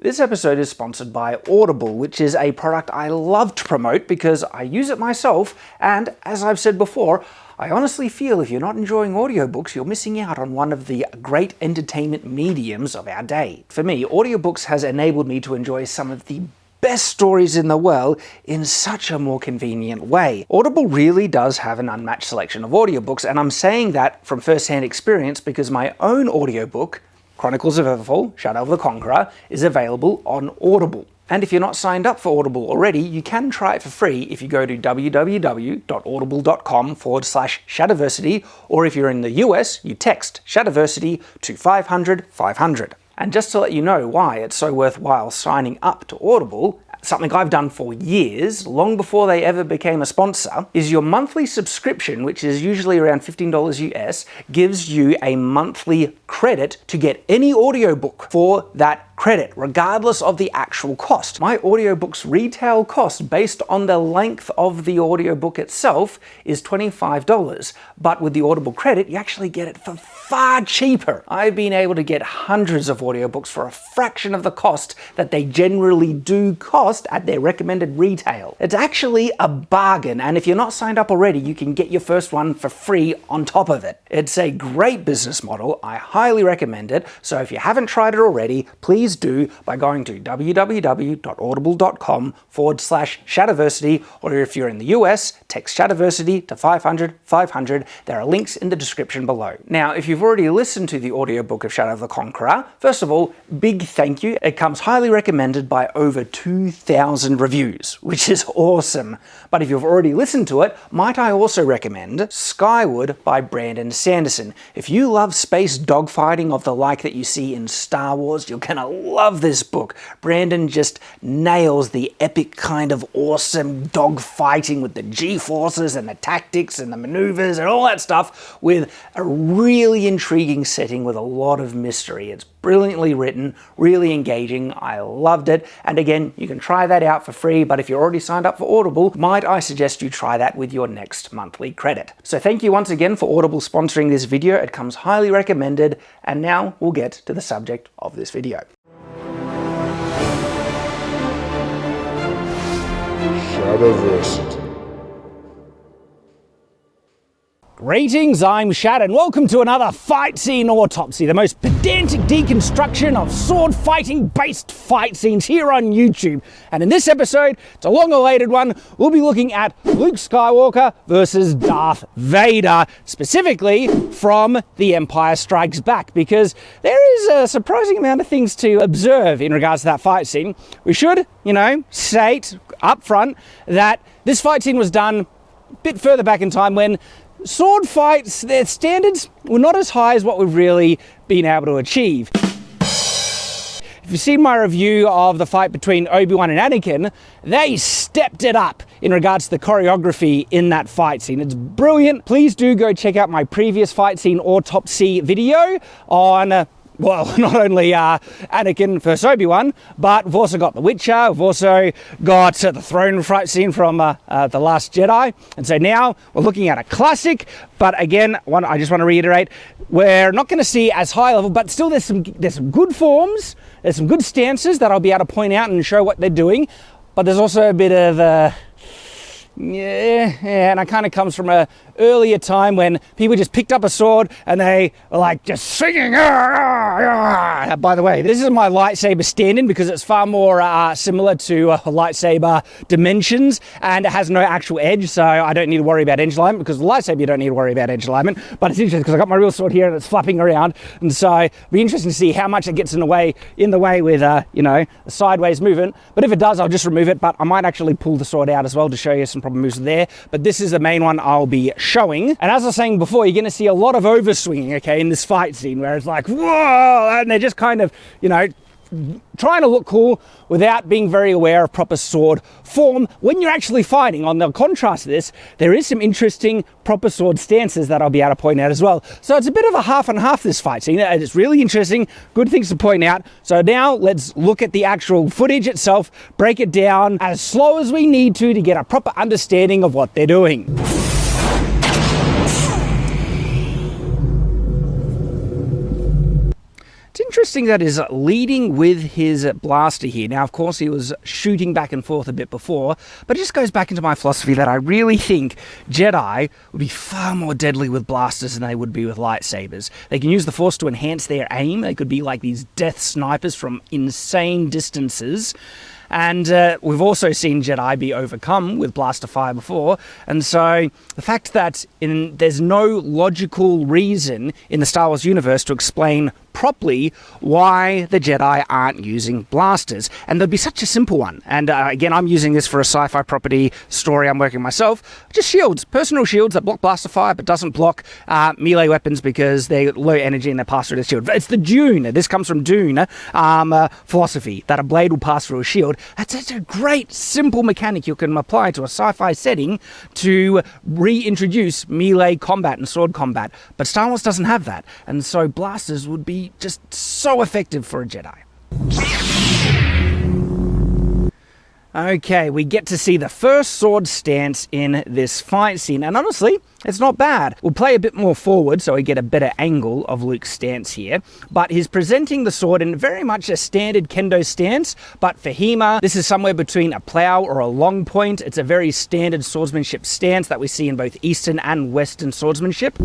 This episode is sponsored by Audible, which is a product I love to promote because I use it myself, and as I've said before, I honestly feel if you're not enjoying audiobooks, you're missing out on one of the great entertainment mediums of our day. For me, audiobooks has enabled me to enjoy some of the best stories in the world in such a more convenient way. Audible really does have an unmatched selection of audiobooks, and I'm saying that from first-hand experience because my own audiobook, Chronicles of Everfall, Shadow of the Conqueror, is available on Audible. And if you're not signed up for Audible already, you can try it for free if you go to www.audible.com/Shadiversity, or if you're in the US, you text Shadiversity to 500-500. And just to let you know why it's so worthwhile signing up to Audible, something I've done for years, long before they ever became a sponsor, is your monthly subscription, which is usually around $15 US, gives you a monthly credit to get any audiobook for that credit, regardless of the actual cost. My audiobook's retail cost, based on the length of the audiobook itself, is $25. But with the Audible credit, you actually get it for far cheaper. I've been able to get hundreds of audiobooks for a fraction of the cost that they generally do cost at their recommended retail. It's actually a bargain, and if you're not signed up already, you can get your first one for free on top of it. It's a great business model. I highly recommend it. So if you haven't tried it already, please do by going to www.audible.com/Shadiversity, or if you're in the US, text Shadiversity to 500-500. There are links in the description below. Now, if you've already listened to the audiobook of Shadow of the Conqueror, first of all, big thank you. It comes highly recommended by over 2,000 reviews, which is awesome. But if you've already listened to it, might I also recommend Skyward by Brandon Sanderson. If you love space dogfighting of the like that you see in Star Wars, you're gonna love this book. Brandon just nails the epic kind of awesome dogfighting with the G-forces and the tactics and the maneuvers and all that stuff with a really intriguing setting with a lot of mystery. It's brilliantly written, really engaging. I loved it. And again, you can try that out for free, but if you're already signed up for Audible, might I suggest you try that with your next monthly credit. So thank you once again for Audible sponsoring this video. It comes highly recommended. And now we'll get to the subject of this video. Shadiversity. Greetings, I'm Shad, and welcome to another Fight Scene Autopsy, the most pedantic deconstruction of sword-fighting-based fight scenes here on YouTube. And in this episode, it's a long-awaited one, we'll be looking at Luke Skywalker versus Darth Vader, specifically from The Empire Strikes Back, because there is a surprising amount of things to observe in regards to that fight scene. We should, state up front that this fight scene was done a bit further back in time when sword fights, their standards were not as high as what we've really been able to achieve. If you've seen my review of the fight between Obi-Wan and Anakin, they stepped it up in regards to the choreography in that fight scene. It's brilliant. Please do go check out my previous Fight Scene Autopsy video on not only Anakin versus Obi-Wan, but we've also got The Witcher, we've also got the throne fight scene from The Last Jedi, and so now we're looking at a classic, but again, I just want to reiterate, we're not going to see as high level, but still there's some good forms, there's some good stances that I'll be able to point out and show what they're doing, but there's also a bit of and it kind of comes from a earlier time when people just picked up a sword and they were like just singing. By the way, this is my lightsaber stand-in because it's far more similar to lightsaber dimensions, and it has no actual edge, so I don't need to worry about edge alignment, because the lightsaber you don't need to worry about edge alignment. But it's interesting because I got my real sword here and it's flapping around, and so it'll be interesting to see how much it gets in the way with a sideways movement. But if it does, I'll just remove it, but I might actually pull the sword out as well to show you some proper moves there. But this is the main one I'll be showing, and as I was saying before, you're going to see a lot of overswinging, in this fight scene where it's like whoa, and they're just kind of trying to look cool without being very aware of proper sword form when you're actually fighting. On the contrast to this, there is some interesting proper sword stances that I'll be able to point out as well. So it's a bit of a half and half, this fight scene. It's really interesting, good things to point out. So now let's look at the actual footage itself, break it down as slow as we need to get a proper understanding of what they're doing. It's interesting that he's leading with his blaster here. Now, of course, he was shooting back and forth a bit before, but it just goes back into my philosophy that I really think Jedi would be far more deadly with blasters than they would be with lightsabers. They can use the Force to enhance their aim. They could be like these death snipers from insane distances. And we've also seen Jedi be overcome with blaster fire before. And so the fact that there's no logical reason in the Star Wars universe to explain properly why the Jedi aren't using blasters. And there'd be such a simple one. And again, I'm using this for a sci-fi property story I'm working myself. Just shields, personal shields that block blaster fire but doesn't block melee weapons because they're low energy and they pass through the shield. It's the Dune. This comes from Dune philosophy, that a blade will pass through a shield. That's such a great, simple mechanic you can apply to a sci-fi setting to reintroduce melee combat and sword combat. But Star Wars doesn't have that. And so blasters would be just so effective for a Jedi. Okay, we get to see the first sword stance in this fight scene, and honestly, it's not bad. We'll play a bit more forward so we get a better angle of Luke's stance here, but he's presenting the sword in very much a standard kendo stance, but for HEMA, this is somewhere between a plow or a long point. It's a very standard swordsmanship stance that we see in both Eastern and Western swordsmanship.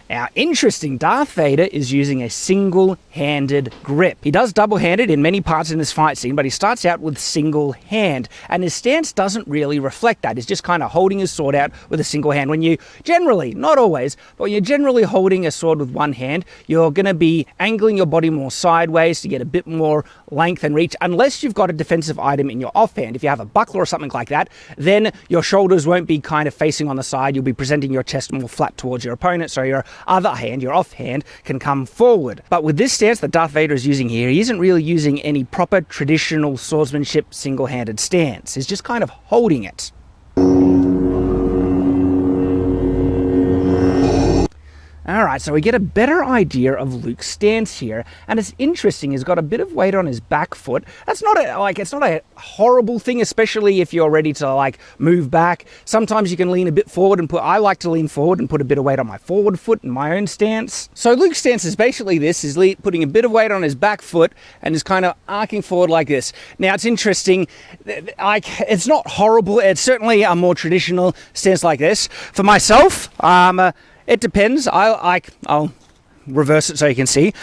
Now, interesting, Darth Vader is using a single-handed grip. He does double-handed in many parts in this fight scene, but he starts out with single hand, and his stance doesn't really reflect that. He's just kind of holding his sword out with a single hand. When you generally, not always, but when you're generally holding a sword with one hand, you're going to be angling your body more sideways to get a bit more length and reach, unless you've got a defensive item in your offhand. If you have a buckler or something like that, then your shoulders won't be kind of facing on the side. You'll be presenting your chest more flat towards your opponent, so your other hand, your offhand, can come forward. But with this stance that Darth Vader is using here, he isn't really using any proper traditional swordsmanship single-handed stance. He's just kind of holding it. Alright, so we get a better idea of Luke's stance here, and it's interesting, he's got a bit of weight on his back foot. That's not it's not a horrible thing, especially if you're ready to move back. Sometimes you can lean a bit forward and I like to lean forward and put a bit of weight on my forward foot in my own stance. So Luke's stance is basically this, is putting a bit of weight on his back foot and is kind of arcing forward like this. Now it's interesting, it's not horrible, it's certainly a more traditional stance like this. For myself, it depends. I'll reverse it so you can see.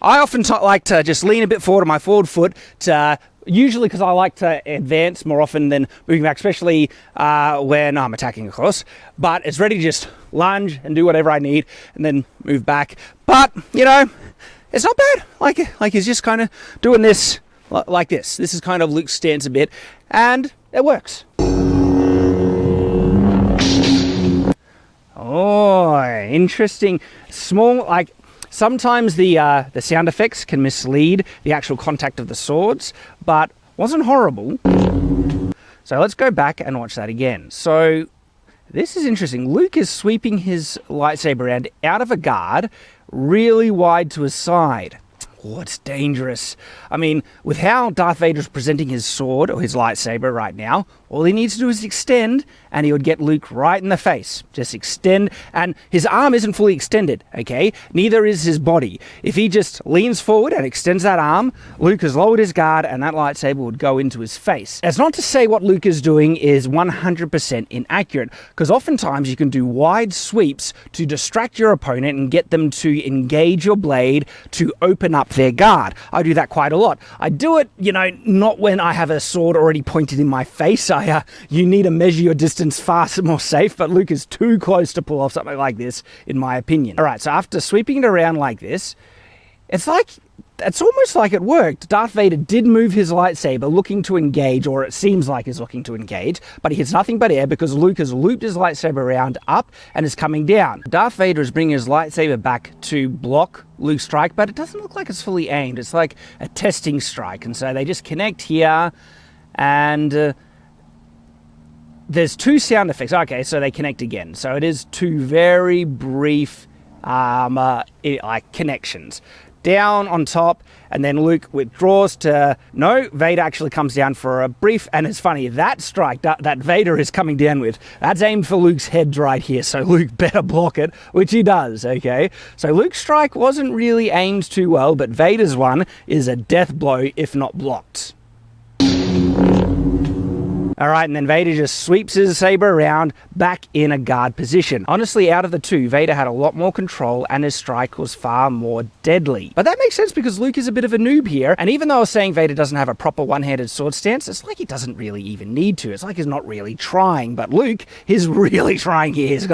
I often like to just lean a bit forward on my forward foot, usually because I like to advance more often than moving back, especially when I'm attacking, of course. But it's ready to just lunge and do whatever I need and then move back. But, it's not bad. Like he's just kind of doing this like this. This is kind of Luke's stance a bit, and it works. Oh, interesting. Small, sometimes the sound effects can mislead the actual contact of the swords, but wasn't horrible. So let's go back and watch that again. So this is interesting. Luke is sweeping his lightsaber around out of a guard, really wide to his side. Oh, it's dangerous. I mean, with how Darth Vader is presenting his sword, or his lightsaber right now, all he needs to do is extend, and he would get Luke right in the face. Just extend, and his arm isn't fully extended, okay? Neither is his body. If he just leans forward and extends that arm, Luke has lowered his guard, and that lightsaber would go into his face. That's not to say what Luke is doing is 100% inaccurate, because oftentimes you can do wide sweeps to distract your opponent and get them to engage your blade to open up their guard. I do that quite a lot. I do it, not when I have a sword already pointed in my face. You need to measure your distance far more safe, but Luke is too close to pull off something like this, in my opinion. All right, so after sweeping it around like this, it's almost like it worked. Darth Vader did move his lightsaber looking to engage, or it seems like he's looking to engage, but he hits nothing but air because Luke has looped his lightsaber around up and is coming down. Darth Vader is bringing his lightsaber back to block Luke's strike, but it doesn't look like it's fully aimed. It's like a testing strike, and so they just connect here, and there's two sound effects. Okay, so they connect again. So it is two very brief connections. down on top, and then Luke withdraws to... No, Vader actually comes down for a brief, and it's funny, that strike that Vader is coming down with, that's aimed for Luke's head right here, so Luke better block it, which he does, okay? So Luke's strike wasn't really aimed too well, but Vader's one is a death blow if not blocked. Alright, and then Vader just sweeps his saber around back in a guard position. Honestly, out of the two, Vader had a lot more control and his strike was far more deadly. But that makes sense because Luke is a bit of a noob here, and even though I was saying Vader doesn't have a proper one-handed sword stance, it's like he doesn't really even need to. It's like he's not really trying, but Luke is really trying here. He's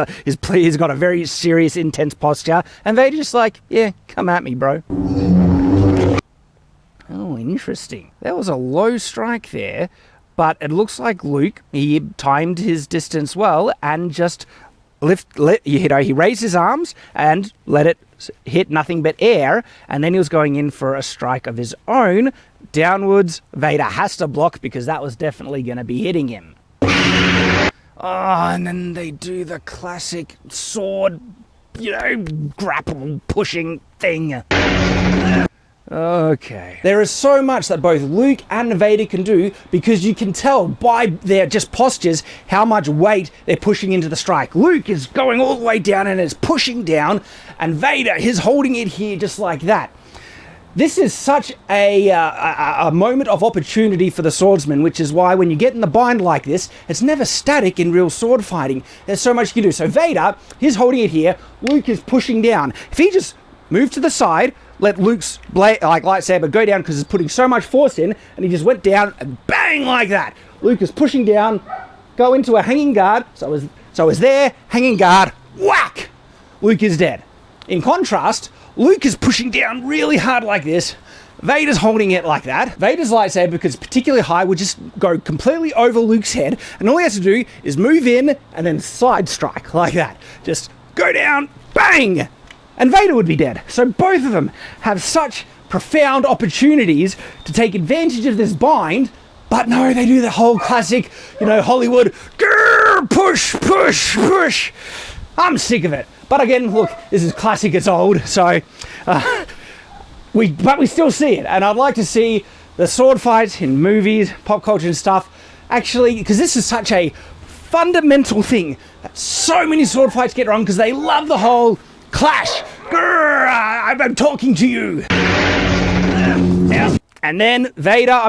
got a very serious, intense posture, and Vader's just like, yeah, come at me, bro. Oh, interesting. That was a low strike there. But it looks like Luke, he timed his distance well and just he raised his arms and let it hit nothing but air. And then he was going in for a strike of his own downwards. Vader has to block because that was definitely going to be hitting him. Oh, and then they do the classic sword, grapple pushing thing. Okay. There is so much that both Luke and Vader can do because you can tell by their just postures how much weight they're pushing into the strike. Luke is going all the way down and is pushing down, and Vader is holding it here just like that. This is such a moment of opportunity for the swordsman, which is why when you get in the bind like this, it's never static in real sword fighting. There's so much you can do. So Vader, he's holding it here. Luke is pushing down. If he just moved to the side, let Luke's lightsaber go down because it's putting so much force in, and he just went down and bang like that. Luke is pushing down, go into a hanging guard. So is there, hanging guard, whack! Luke is dead. In contrast, Luke is pushing down really hard like this. Vader's holding it like that. Vader's lightsaber, because it's particularly high, would just go completely over Luke's head, and all he has to do is move in and then side strike like that. Just go down, bang! And Vader would be dead. So both of them have such profound opportunities to take advantage of this bind, but no, they do the whole classic, Hollywood, grrr, push, push, push. I'm sick of it. But again, look, this is classic, it's old, so we still see it. And I'd like to see the sword fights in movies, pop culture and stuff, actually, because this is such a fundamental thing that so many sword fights get wrong because they love the whole clash. Grrr, I'm talking to you. And then Vader,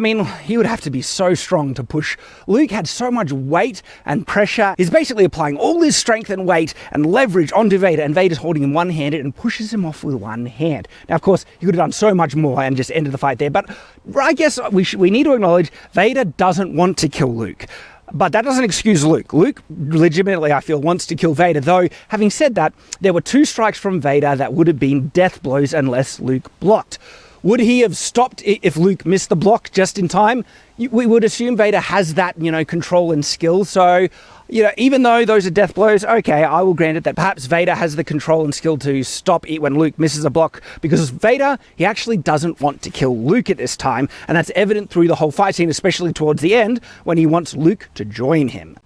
he would have to be so strong to push. Luke had so much weight and pressure. He's basically applying all his strength and weight and leverage onto Vader, and Vader's holding him one-handed and pushes him off with one hand. Now, of course, he could have done so much more and just ended the fight there, but I guess we need to acknowledge Vader doesn't want to kill Luke. But that doesn't excuse Luke. Luke legitimately, I feel, wants to kill Vader, though, having said that, there were 2 strikes from Vader that would have been death blows unless Luke blocked. Would he have stopped if Luke missed the block just in time? We would assume Vader has that, control and skill, so... even though those are death blows, okay, I will grant it that perhaps Vader has the control and skill to stop it when Luke misses a block, because Vader, he actually doesn't want to kill Luke at this time, and that's evident through the whole fight scene, especially towards the end, when he wants Luke to join him.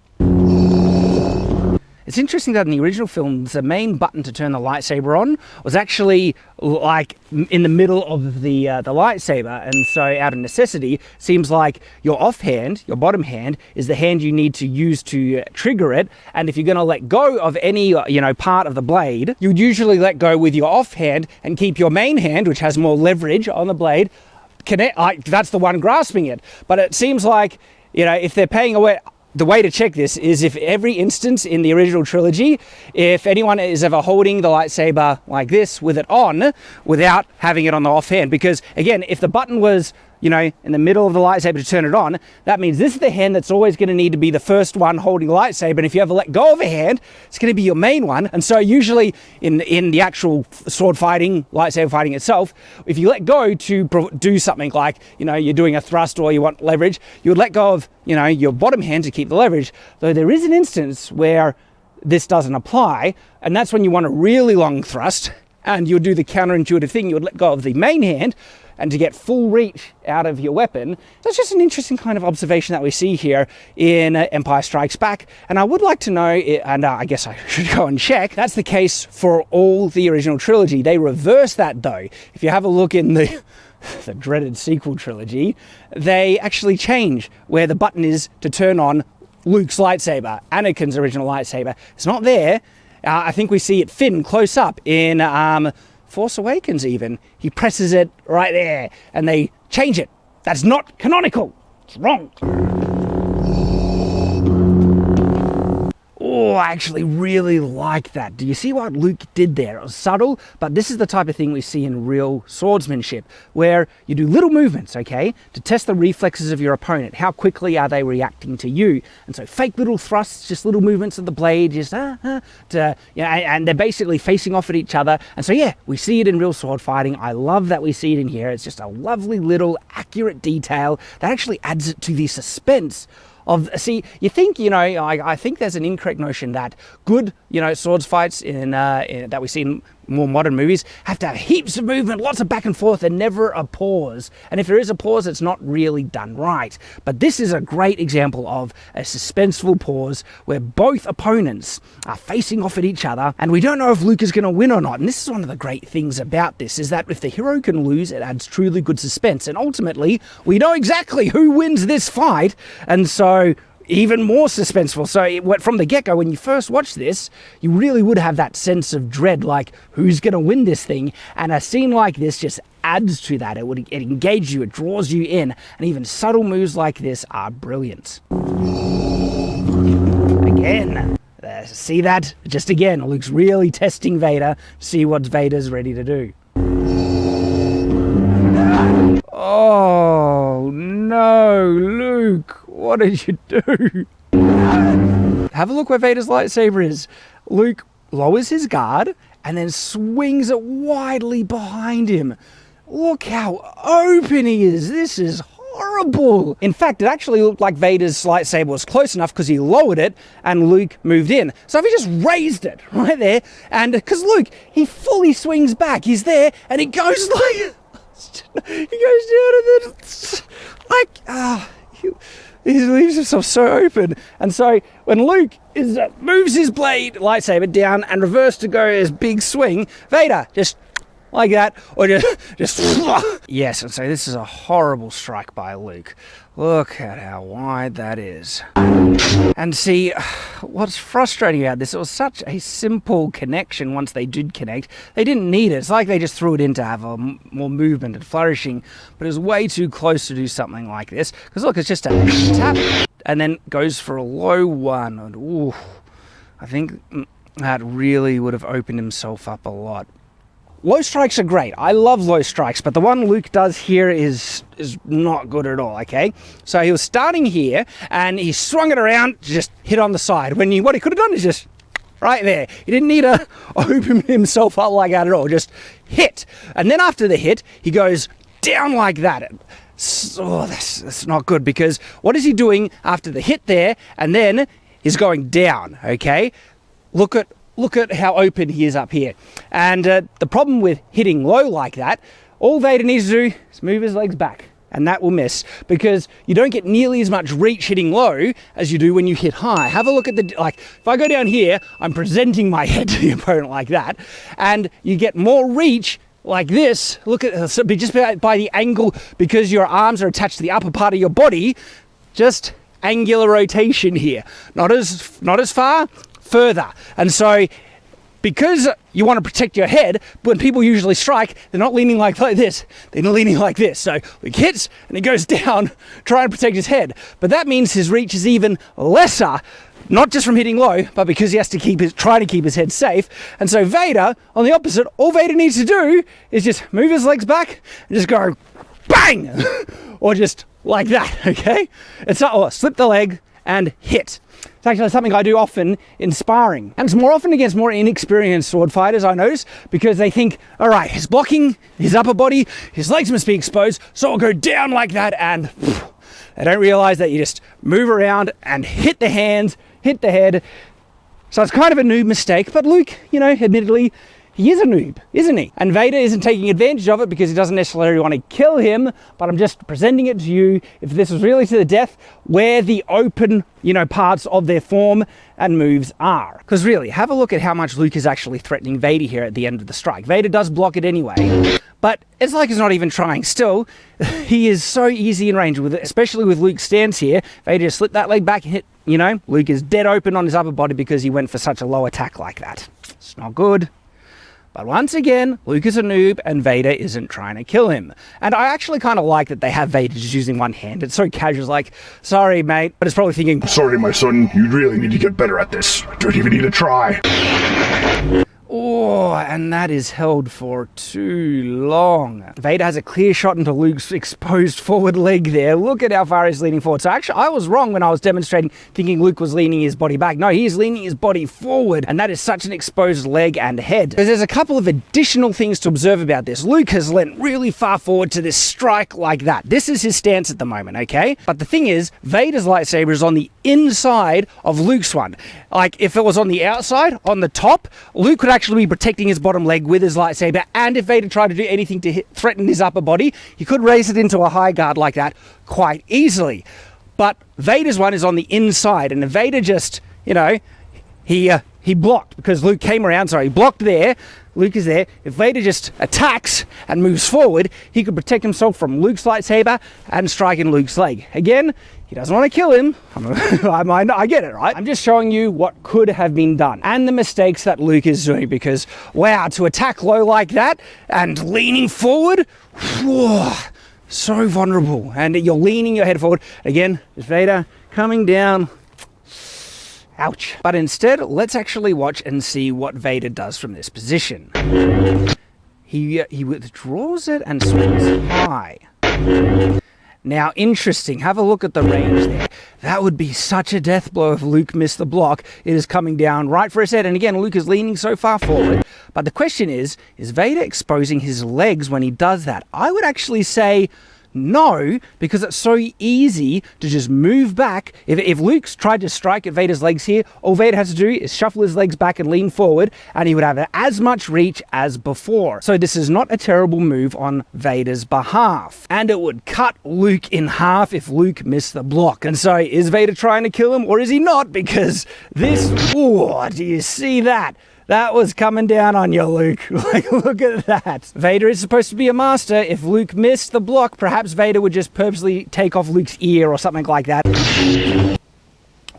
It's interesting that in the original films, the main button to turn the lightsaber on was actually like in the middle of the lightsaber, and so out of necessity, seems like your offhand, your bottom hand, is the hand you need to use to trigger it. And if you're going to let go of any part of the blade, you'd usually let go with your offhand and keep your main hand, which has more leverage on the blade, that's the one grasping it. But it seems like if they're paying away. The way to check this is if every instance in the original trilogy, if anyone is ever holding the lightsaber like this with it on without having it on the offhand. Because again, if the button was, in the middle of the lightsaber to turn it on, that means this is the hand that's always going to need to be the first one holding the lightsaber. And if you ever let go of a hand, it's going to be your main one. And so usually in the actual sword fighting, lightsaber fighting itself, if you let go to do something like, you're doing a thrust or you want leverage, you would let go of, your bottom hand to keep the leverage. Though there is an instance where this doesn't apply, and that's when you want a really long thrust and you'll do the counterintuitive thing. You would let go of the main hand and to get full reach out of your weapon. So it's just an interesting kind of observation that we see here in Empire Strikes Back. And I would like to know, and I guess I should go and check, that's the case for all the original trilogy. They reverse that though. If you have a look in the dreaded sequel trilogy, they actually change where the button is to turn on Luke's lightsaber, Anakin's original lightsaber. It's not there. I think we see it Finn close up in Force Awakens even. He presses it right there and they change it. That's not canonical. It's wrong. Oh, I actually really like that. Do you see what Luke did there? It was subtle, but this is the type of thing we see in real swordsmanship, where you do little movements, okay, to test the reflexes of your opponent. How quickly are they reacting to you? And so fake little thrusts, just little movements of the blade, just and they're basically facing off at each other. And so yeah, we see it in real sword fighting. I love that we see it in here. It's just a lovely little accurate detail that actually adds it to the suspense of, see, you think, I think there's an incorrect notion that good, swords fights that we see in more modern movies have to have heaps of movement, lots of back and forth, and never a pause. And if there is a pause, it's not really done right. But this is a great example of a suspenseful pause where both opponents are facing off at each other, and we don't know if Luke is going to win or not. And this is one of the great things about this, is that if the hero can lose, it adds truly good suspense. And ultimately, we know exactly who wins this fight, and so even more suspenseful. So from the get-go, when you first watch this, you really would have that sense of dread, like, who's going to win this thing? And a scene like this just adds to that. It engages you, it draws you in, and even subtle moves like this are brilliant. Again, see that? Just again, Luke's really testing Vader, see what Vader's ready to do. Oh no, Luke, what did you do? Have a look where Vader's lightsaber is. Luke lowers his guard and then swings it widely behind him. Look how open he is. This is horrible. In fact, it actually looked like Vader's lightsaber was close enough because he lowered it and Luke moved in. So if he just raised it right there, and because Luke, he fully swings back, he's there and it goes like, he goes down and then he leaves himself so open. And so when Luke moves his blade lightsaber down and reverse to go his big swing, Vader just like that, or just yes. And so this is a horrible strike by Luke. Look at how wide that is. And see, what's frustrating about this, it was such a simple connection once they did connect. They didn't need it. It's like they just threw it in to have a more movement and flourishing, but it was way too close to do something like this. Because look, it's just a tap, and then goes for a low one. And ooh, I think that really would have opened himself up a lot. Low strikes are great. I love low strikes, but the one Luke does here is not good at all, okay? So he was starting here, and he swung it around to just hit on the side. What he could have done is just right there. He didn't need to open himself up like that at all. Just hit. And then after the hit, he goes down like that. Oh, that's not good, because what is he doing after the hit there? And then he's going down, okay? Look at how open he is up here. And the problem with hitting low like that, all Vader needs to do is move his legs back, and that will miss, because you don't get nearly as much reach hitting low as you do when you hit high. Have a look at if I go down here, I'm presenting my head to the opponent like that, and you get more reach like this. Look at just by the angle, because your arms are attached to the upper part of your body, just angular rotation here. Not as far, further. And so because you want to protect your head, when people usually strike, they're not leaning like this, they're not leaning like this. So he hits and he goes down trying to protect his head, but that means his reach is even lesser, not just from hitting low, but because he has to try to keep his head safe. And so Vader, on the opposite, all Vader needs to do is just move his legs back and just go bang or just like that, okay? It's not, or slip the leg and hit. It's actually something I do often in sparring. And it's more often against more inexperienced sword fighters, I notice, because they think, all right, he's blocking his upper body, his legs must be exposed, so I'll go down like that, and they don't realize that you just move around and hit the hands, hit the head. So it's kind of a noob mistake, but Luke, admittedly, he is a noob, isn't he? And Vader isn't taking advantage of it because he doesn't necessarily want to kill him, but I'm just presenting it to you, if this was really to the death, where the open, parts of their form and moves are. Because really, have a look at how much Luke is actually threatening Vader here at the end of the strike. Vader does block it anyway, but it's like he's not even trying. Still, he is so easy in range with it, especially with Luke's stance here. Vader just slipped that leg back and hit, Luke is dead open on his upper body because he went for such a low attack like that. It's not good. But once again, Luke is a noob and Vader isn't trying to kill him. And I actually kind of like that they have Vader just using one hand. It's so casual, like, sorry, mate, but it's probably thinking, Sorry, my son, you really need to get better at this. Don't even need to try. oh, and that is held for too long. Vader has a clear shot into Luke's exposed forward leg there. Look at how far he's leaning forward. So actually, I was wrong when I was demonstrating, thinking Luke was leaning his body back. No, he's leaning his body forward, and that is such an exposed leg and head. There's a couple of additional things to observe about this. Luke has leant really far forward to this strike like that. This is his stance at the moment, okay? But the thing is, Vader's lightsaber is on the inside of Luke's one. Like, if it was on the outside, on the top, Luke could actually be protecting his bottom leg with his lightsaber, and if Vader tried to do anything to threaten his upper body, he could raise it into a high guard like that quite easily. But Vader's one is on the inside, and if Vader just, he blocked because Luke came around, he blocked there, Luke is there. If Vader just attacks and moves forward, he could protect himself from Luke's lightsaber and strike in Luke's leg. Again, he doesn't want to kill him. I get it, right? I'm just showing you what could have been done and the mistakes that Luke is doing because, wow, to attack low like that and leaning forward, whew, so vulnerable. And you're leaning your head forward. Again, is Vader coming down. Ouch. But instead, let's actually watch and see what Vader does from this position. He withdraws it and swings high. Now, interesting. Have a look at the range there. That would be such a death blow if Luke missed the block. It is coming down right for his head. And again, Luke is leaning so far forward. But the question is Vader exposing his legs when he does that? I would actually say no, because it's so easy to just move back. If Luke's tried to strike at Vader's legs here, all Vader has to do is shuffle his legs back and lean forward, and he would have as much reach as before. So this is not a terrible move on Vader's behalf. And it would cut Luke in half if Luke missed the block. And so, is Vader trying to kill him, or is he not? Because this, oh, do you see that? That was coming down on you, Luke. Like, look at that. Vader is supposed to be a master. If Luke missed the block, perhaps Vader would just purposely take off Luke's ear or something like that.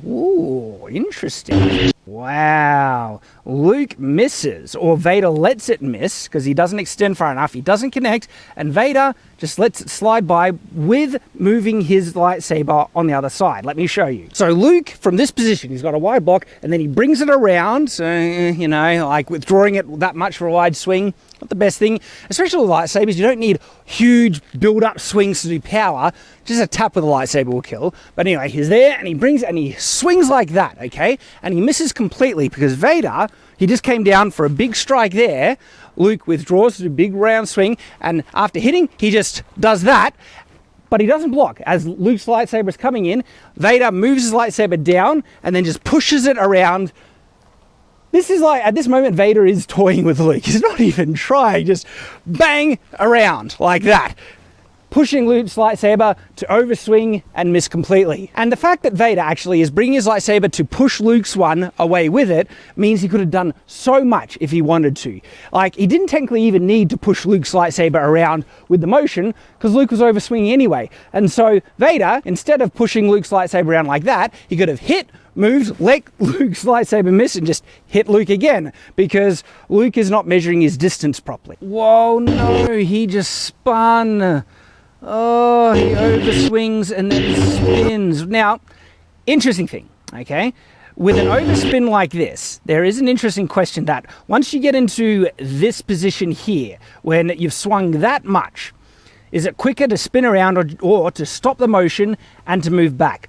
Ooh, interesting. Wow. Luke misses, or Vader lets it miss, because he doesn't extend far enough, he doesn't connect, and Vader just lets it slide by with moving his lightsaber on the other side. Let me show you. So Luke, from this position, he's got a wide block, and then he brings it around, so, like withdrawing it that much for a wide swing, not the best thing. Especially with lightsabers, you don't need huge build-up swings to do power. Just a tap with a lightsaber will kill. But anyway, he's there, and he brings it, and he swings like that, okay? And he misses completely, because Vader, he just came down for a big strike there. Luke withdraws to do a big round swing, and after hitting, he just does that, but he doesn't block. As Luke's lightsaber is coming in, Vader moves his lightsaber down, and then just pushes it around. This is like, at this moment, Vader is toying with Luke. He's not even trying, just bang around like that, pushing Luke's lightsaber to overswing and miss completely. And the fact that Vader actually is bringing his lightsaber to push Luke's one away with it means he could have done so much if he wanted to. Like, he didn't technically even need to push Luke's lightsaber around with the motion, because Luke was overswinging anyway. And so Vader, instead of pushing Luke's lightsaber around like that, he could have moved, let Luke's lightsaber miss, and just hit Luke again, because Luke is not measuring his distance properly. Whoa, no, he just spun. Oh, he overswings and then spins. Now, interesting thing, okay? With an overspin like this, there is an interesting question that once you get into this position here, when you've swung that much, is it quicker to spin around or to stop the motion and to move back?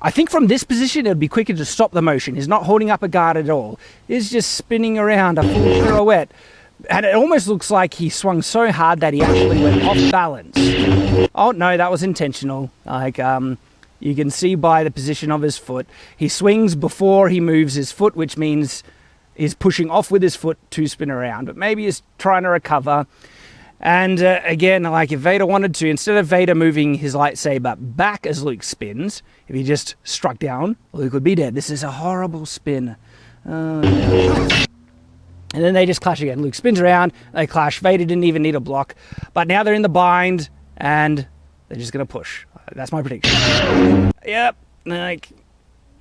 I think from this position, it would be quicker to stop the motion. He's not holding up a guard at all. He's just spinning around, a full pirouette. And it almost looks like he swung so hard that he actually went off balance. Oh, no, that was intentional. Like, you can see by the position of his foot. He swings before he moves his foot, which means is pushing off with his foot to spin around, but maybe he's trying to recover. And again, like if Vader wanted to, instead of Vader moving his lightsaber back as Luke spins, if he just struck down, Luke would be dead. This is a horrible spin. And then they just clash again. Luke spins around, they clash. Vader didn't even need a block. But now they're in the bind, and they're just going to push. That's my prediction. Yep. Like,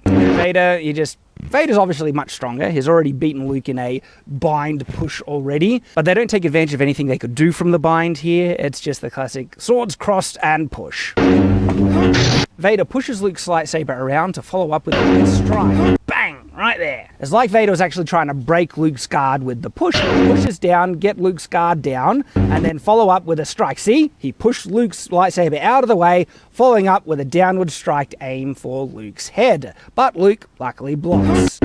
Vader's obviously much stronger. He's already beaten Luke in a bind push already, but they don't take advantage of anything they could do from the bind here. It's just the classic swords crossed and push. Vader pushes Luke's lightsaber around to follow up with a strike. Bang! Right there. It's like Vader was actually trying to break Luke's guard with the push. He pushes down, get Luke's guard down, and then follow up with a strike. See? He pushed Luke's lightsaber out of the way, following up with a downward strike to aim for Luke's head. But Luke luckily blocks.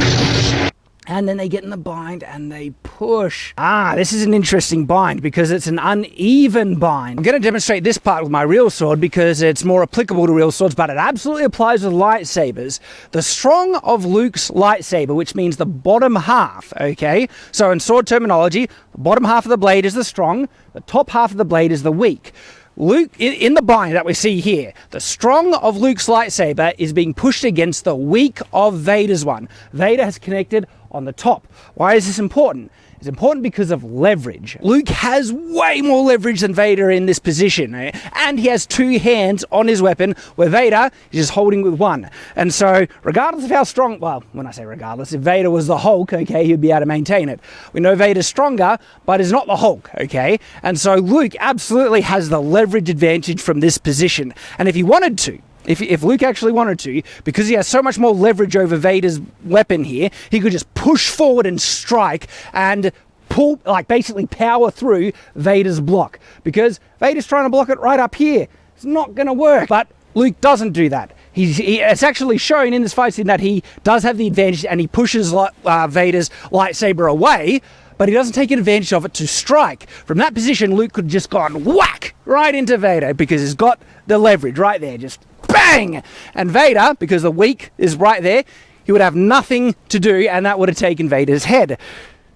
And then they get in the bind and they push. This is an interesting bind because it's an uneven bind. I'm going to demonstrate this part with my real sword because it's more applicable to real swords, but it absolutely applies with lightsabers. The strong of Luke's lightsaber, which means the bottom half, okay? So in sword terminology, the bottom half of the blade is the strong, the top half of the blade is the weak. Luke, in the bind that we see here, the strong of Luke's lightsaber is being pushed against the weak of Vader's one. Vader has connected on the top. Why is this important? It's important because of leverage. Luke has way more leverage than Vader in this position, and he has two hands on his weapon, where Vader is just holding with one. And so, regardless of how strong, well, when I say regardless, if Vader was the Hulk, okay, he'd be able to maintain it. We know Vader's stronger, but is not the Hulk, okay? And so Luke absolutely has the leverage advantage from this position. And if he wanted to, if Luke actually wanted to, because he has so much more leverage over Vader's weapon here, he could just push forward and strike and pull, like basically power through Vader's block. Because Vader's trying to block it right up here. It's not going to work. But Luke doesn't do that. It's actually shown in this fight scene that he does have the advantage and he pushes Vader's lightsaber away, but he doesn't take advantage of it to strike. From that position, Luke could have just gone whack right into Vader because he's got the leverage right there, just bang! And Vader, because the weak is right there, he would have nothing to do, and that would have taken Vader's head.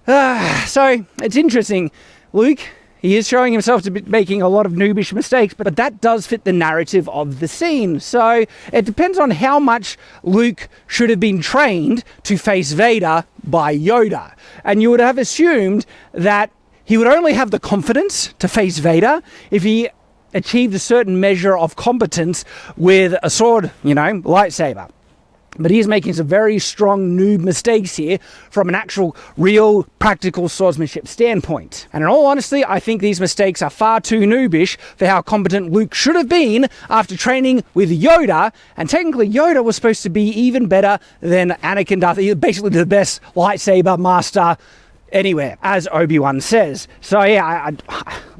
So, it's interesting. Luke, he is showing himself to be making a lot of noobish mistakes, but that does fit the narrative of the scene. So, it depends on how much Luke should have been trained to face Vader by Yoda. And you would have assumed that he would only have the confidence to face Vader if he achieved a certain measure of competence with a sword, lightsaber. But he is making some very strong noob mistakes here from an actual, real, practical swordsmanship standpoint. And in all honesty, I think these mistakes are far too noobish for how competent Luke should have been after training with Yoda. And technically, Yoda was supposed to be even better than Anakin Darth Vader, basically the best lightsaber master anywhere, as Obi-Wan says. So yeah,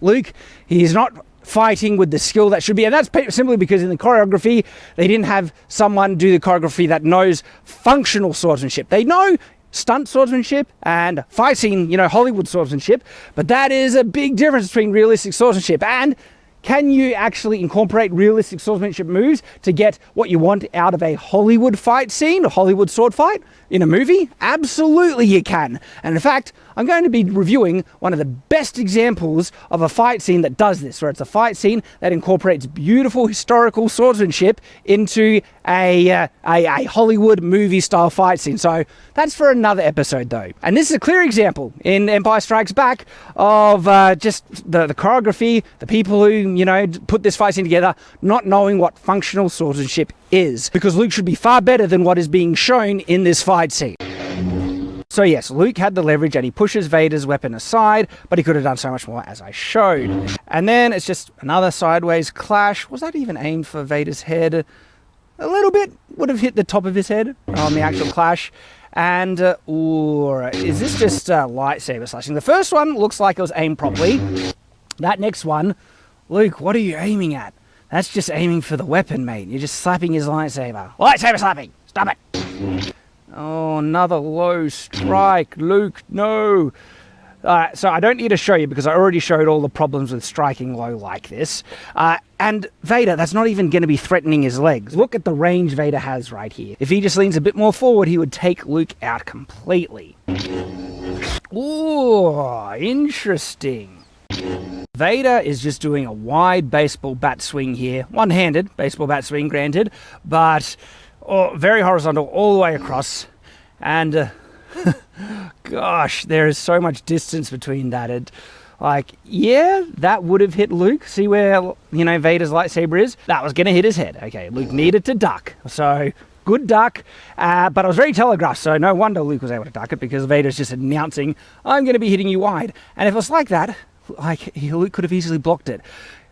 Luke, he's not fighting with the skill that should be, and that's simply because in the choreography they didn't have someone do the choreography that knows functional swordsmanship. They know stunt swordsmanship and fight scene, Hollywood swordsmanship, but that is a big difference between realistic swordsmanship. And can you actually incorporate realistic swordsmanship moves to get what you want out of a Hollywood fight scene, a Hollywood sword fight in a movie? Absolutely you can. And in fact, I'm going to be reviewing one of the best examples of a fight scene that does this, where it's a fight scene that incorporates beautiful historical swordsmanship into a Hollywood movie style fight scene. So that's for another episode though. And this is a clear example in Empire Strikes Back of just the choreography, the people who, put this fight scene together, not knowing what functional swordsmanship is. Because Luke should be far better than what is being shown in this fight scene. So yes, Luke had the leverage and he pushes Vader's weapon aside, but he could have done so much more, as I showed. And then it's just another sideways clash. Was that even aimed for Vader's head? A little bit. Would have hit the top of his head on the actual clash. And, is this just lightsaber slashing? The first one looks like it was aimed properly. That next one, Luke, what are you aiming at? That's just aiming for the weapon, mate. You're just slapping his lightsaber. Lightsaber slapping! Stop it! Oh, another low strike. Luke, no. So I don't need to show you because I already showed all the problems with striking low like this. And Vader, that's not even going to be threatening his legs. Look at the range Vader has right here. If he just leans a bit more forward, he would take Luke out completely. Ooh, interesting. Vader is just doing a wide baseball bat swing here. One-handed baseball bat swing, granted, but very horizontal all the way across. And gosh, there is so much distance between that. Yeah, that would have hit Luke. See where, Vader's lightsaber is? That was going to hit his head. Okay, Luke needed to duck. So, good duck. But it was very telegraphed, so no wonder Luke was able to duck it, because Vader's just announcing, I'm going to be hitting you wide. And if it was like that, Luke could have easily blocked it.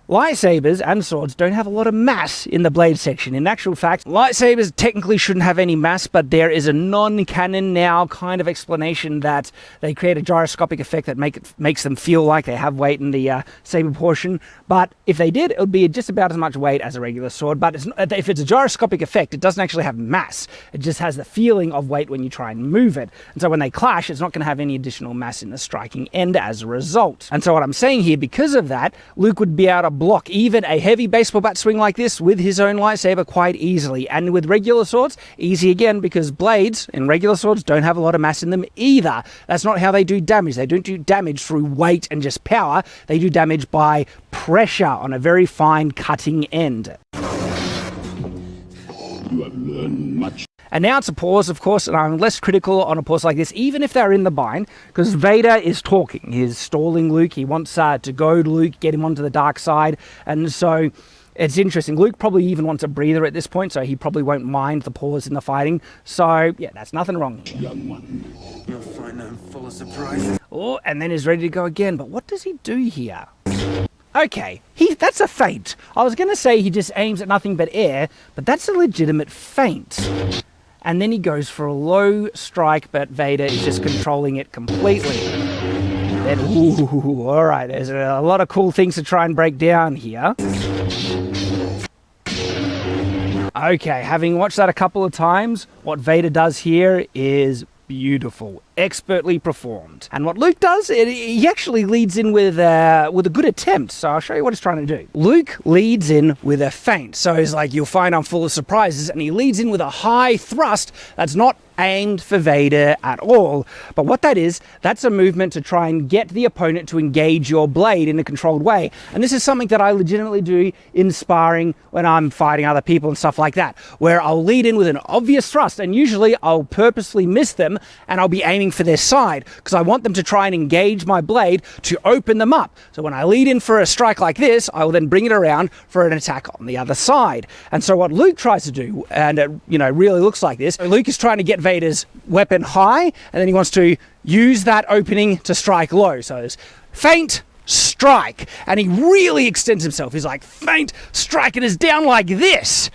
Lightsabers and swords don't have a lot of mass in the blade section. In actual fact, lightsabers technically shouldn't have any mass, but there is a non-canon now kind of explanation that they create a gyroscopic effect that makes them feel like they have weight in the saber portion. But if they did, it would be just about as much weight as a regular sword. But if it's a gyroscopic effect, it doesn't actually have mass. It just has the feeling of weight when you try and move it. And so when they clash, it's not going to have any additional mass in the striking end as a result. And so what I'm saying here, because of that, Luke would be able to block even a heavy baseball bat swing like this with his own lightsaber quite easily. And with regular swords, easy again, because blades in regular swords don't have a lot of mass in them either. That's not how they do damage. They don't do damage through weight and just power. They do damage by pressure on a very fine cutting end. You have learned much. And now it's a pause, of course, and I'm less critical on a pause like this, even if they're in the bind, because Vader is talking. He's stalling Luke. He wants to goad Luke, get him onto the dark side. And so it's interesting. Luke probably even wants a breather at this point, so he probably won't mind the pause in the fighting. So, yeah, that's nothing wrong. Young one. You'll find I'm full of surprises. Oh, and then he's ready to go again. But what does he do here? Okay, that's a feint. I was going to say he just aims at nothing but air, but that's a legitimate feint. And then he goes for a low strike, but Vader is just controlling it completely. Then, ooh, all right, there's a lot of cool things to try and break down here. Okay, having watched that a couple of times, what Vader does here is beautiful, expertly performed. And what Luke does, he actually leads in with a good attempt. So I'll show you what he's trying to do. Luke leads in with a feint. So he's like, you'll find I'm full of surprises. And he leads in with a high thrust that's not aimed for Vader at all. But what that is, that's a movement to try and get the opponent to engage your blade in a controlled way. And this is something that I legitimately do in sparring when I'm fighting other people and stuff like that, where I'll lead in with an obvious thrust, and usually I'll purposely miss them and I'll be aiming for their side because I want them to try and engage my blade to open them up. So when I lead in for a strike like this, I will then bring it around for an attack on the other side. And so what Luke tries to do, and it really looks like this, Luke is trying to get Vader's weapon high, and then he wants to use that opening to strike low. So it's feint, strike, and he really extends himself. He's like, feint, strike, and is down like this.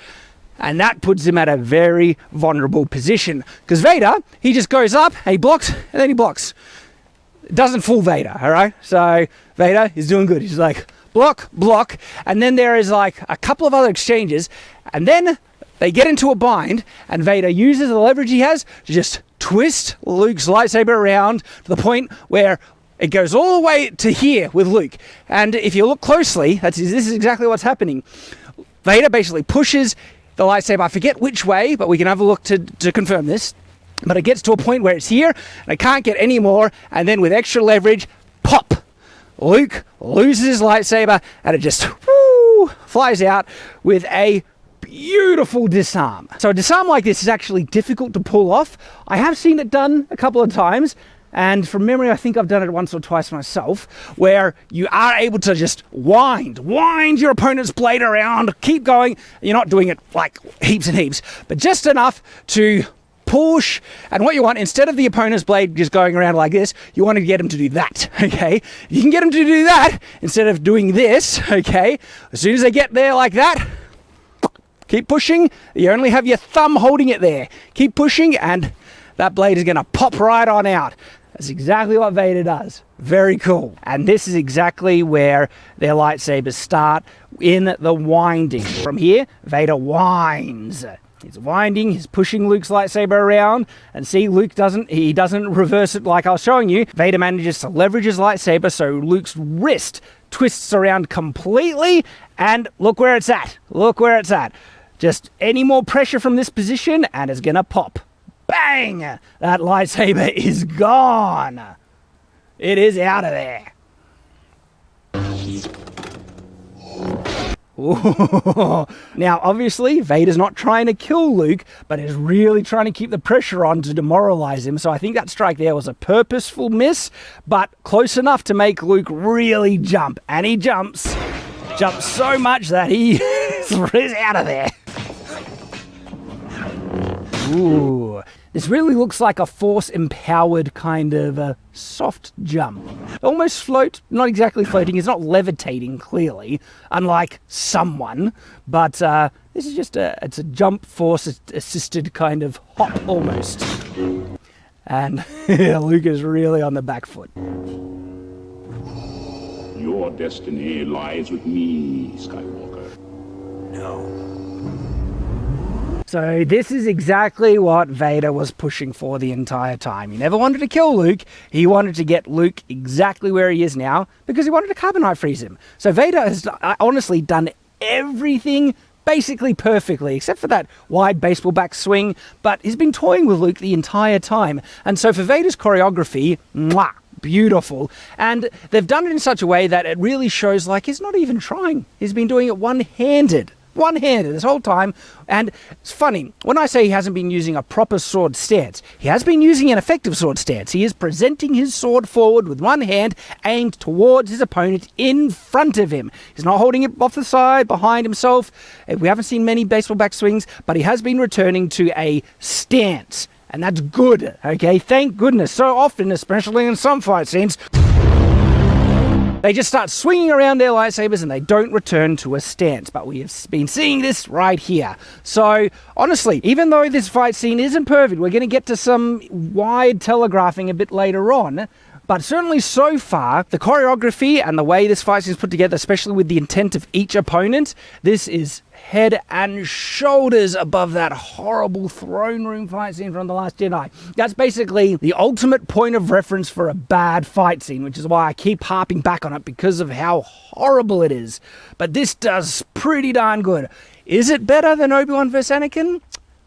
And that puts him at a very vulnerable position. Because Vader, he just goes up, and he blocks, and then he blocks. It doesn't fool Vader, all right? So Vader is doing good. He's like, block, block, and then there is like a couple of other exchanges, and then they get into a bind, and Vader uses the leverage he has to just twist Luke's lightsaber around to the point where it goes all the way to here with Luke. And if you look closely, this is exactly what's happening. Vader basically pushes the lightsaber, I forget which way, but we can have a look to confirm this. But it gets to a point where it's here, and it can't get any more, and then with extra leverage, pop! Luke loses his lightsaber, and it just flies out with a beautiful disarm. So a disarm like this is actually difficult to pull off. I have seen it done a couple of times, and from memory I think I've done it once or twice myself, where you are able to just wind your opponent's blade around, keep going. You're not doing it like heaps and heaps, but just enough to push. And what you want, instead of the opponent's blade just going around like this, you want to get him to do that, okay? You can get him to do that instead of doing this, okay? As soon as they get there like that, keep pushing. You only have your thumb holding it there. Keep pushing, and that blade is going to pop right on out. That's exactly what Vader does. Very cool. And this is exactly where their lightsabers start, in the winding. From here, Vader winds. He's winding, he's pushing Luke's lightsaber around, and see, Luke doesn't reverse it like I was showing you. Vader manages to leverage his lightsaber so Luke's wrist twists around completely, and look where it's at. Look where it's at. Just any more pressure from this position, and it's gonna pop. Bang! That lightsaber is gone. It is out of there. Ooh. Now, obviously, Vader's not trying to kill Luke, but is really trying to keep the pressure on to demoralize him. So I think that strike there was a purposeful miss, but close enough to make Luke really jump. And he jumps so much that he is out of there. Ooh. This really looks like a force-empowered kind of a soft jump. Almost float, not exactly floating, it's not levitating, clearly, unlike someone, but this is just it's a jump force-assisted kind of hop, almost. And Luke is really on the back foot. Your destiny lies with me, Skywalker. No. So this is exactly what Vader was pushing for the entire time. He never wanted to kill Luke. He wanted to get Luke exactly where he is now because he wanted to carbonite freeze him. So Vader has honestly done everything basically perfectly, except for that wide baseball back swing, but he's been toying with Luke the entire time. And so for Vader's choreography, mwah, beautiful. And they've done it in such a way that it really shows like he's not even trying. He's been doing it one-handed this whole time. And it's funny, when I say he hasn't been using a proper sword stance, he has been using an effective sword stance. He is presenting his sword forward with one hand aimed towards his opponent in front of him. He's not holding it off the side, behind himself. We haven't seen many baseball back swings, but he has been returning to a stance. And that's good, okay? Thank goodness. So often, especially in some fight scenes, they just start swinging around their lightsabers and they don't return to a stance. But we have been seeing this right here. So, honestly, even though this fight scene isn't perfect, we're going to get to some wide telegraphing a bit later on. But certainly so far, the choreography and the way this fight scene is put together, especially with the intent of each opponent, this is head and shoulders above that horrible throne room fight scene from The Last Jedi. That's basically the ultimate point of reference for a bad fight scene, which is why I keep harping back on it because of how horrible it is. But this does pretty darn good. Is it better than Obi-Wan vs. Anakin?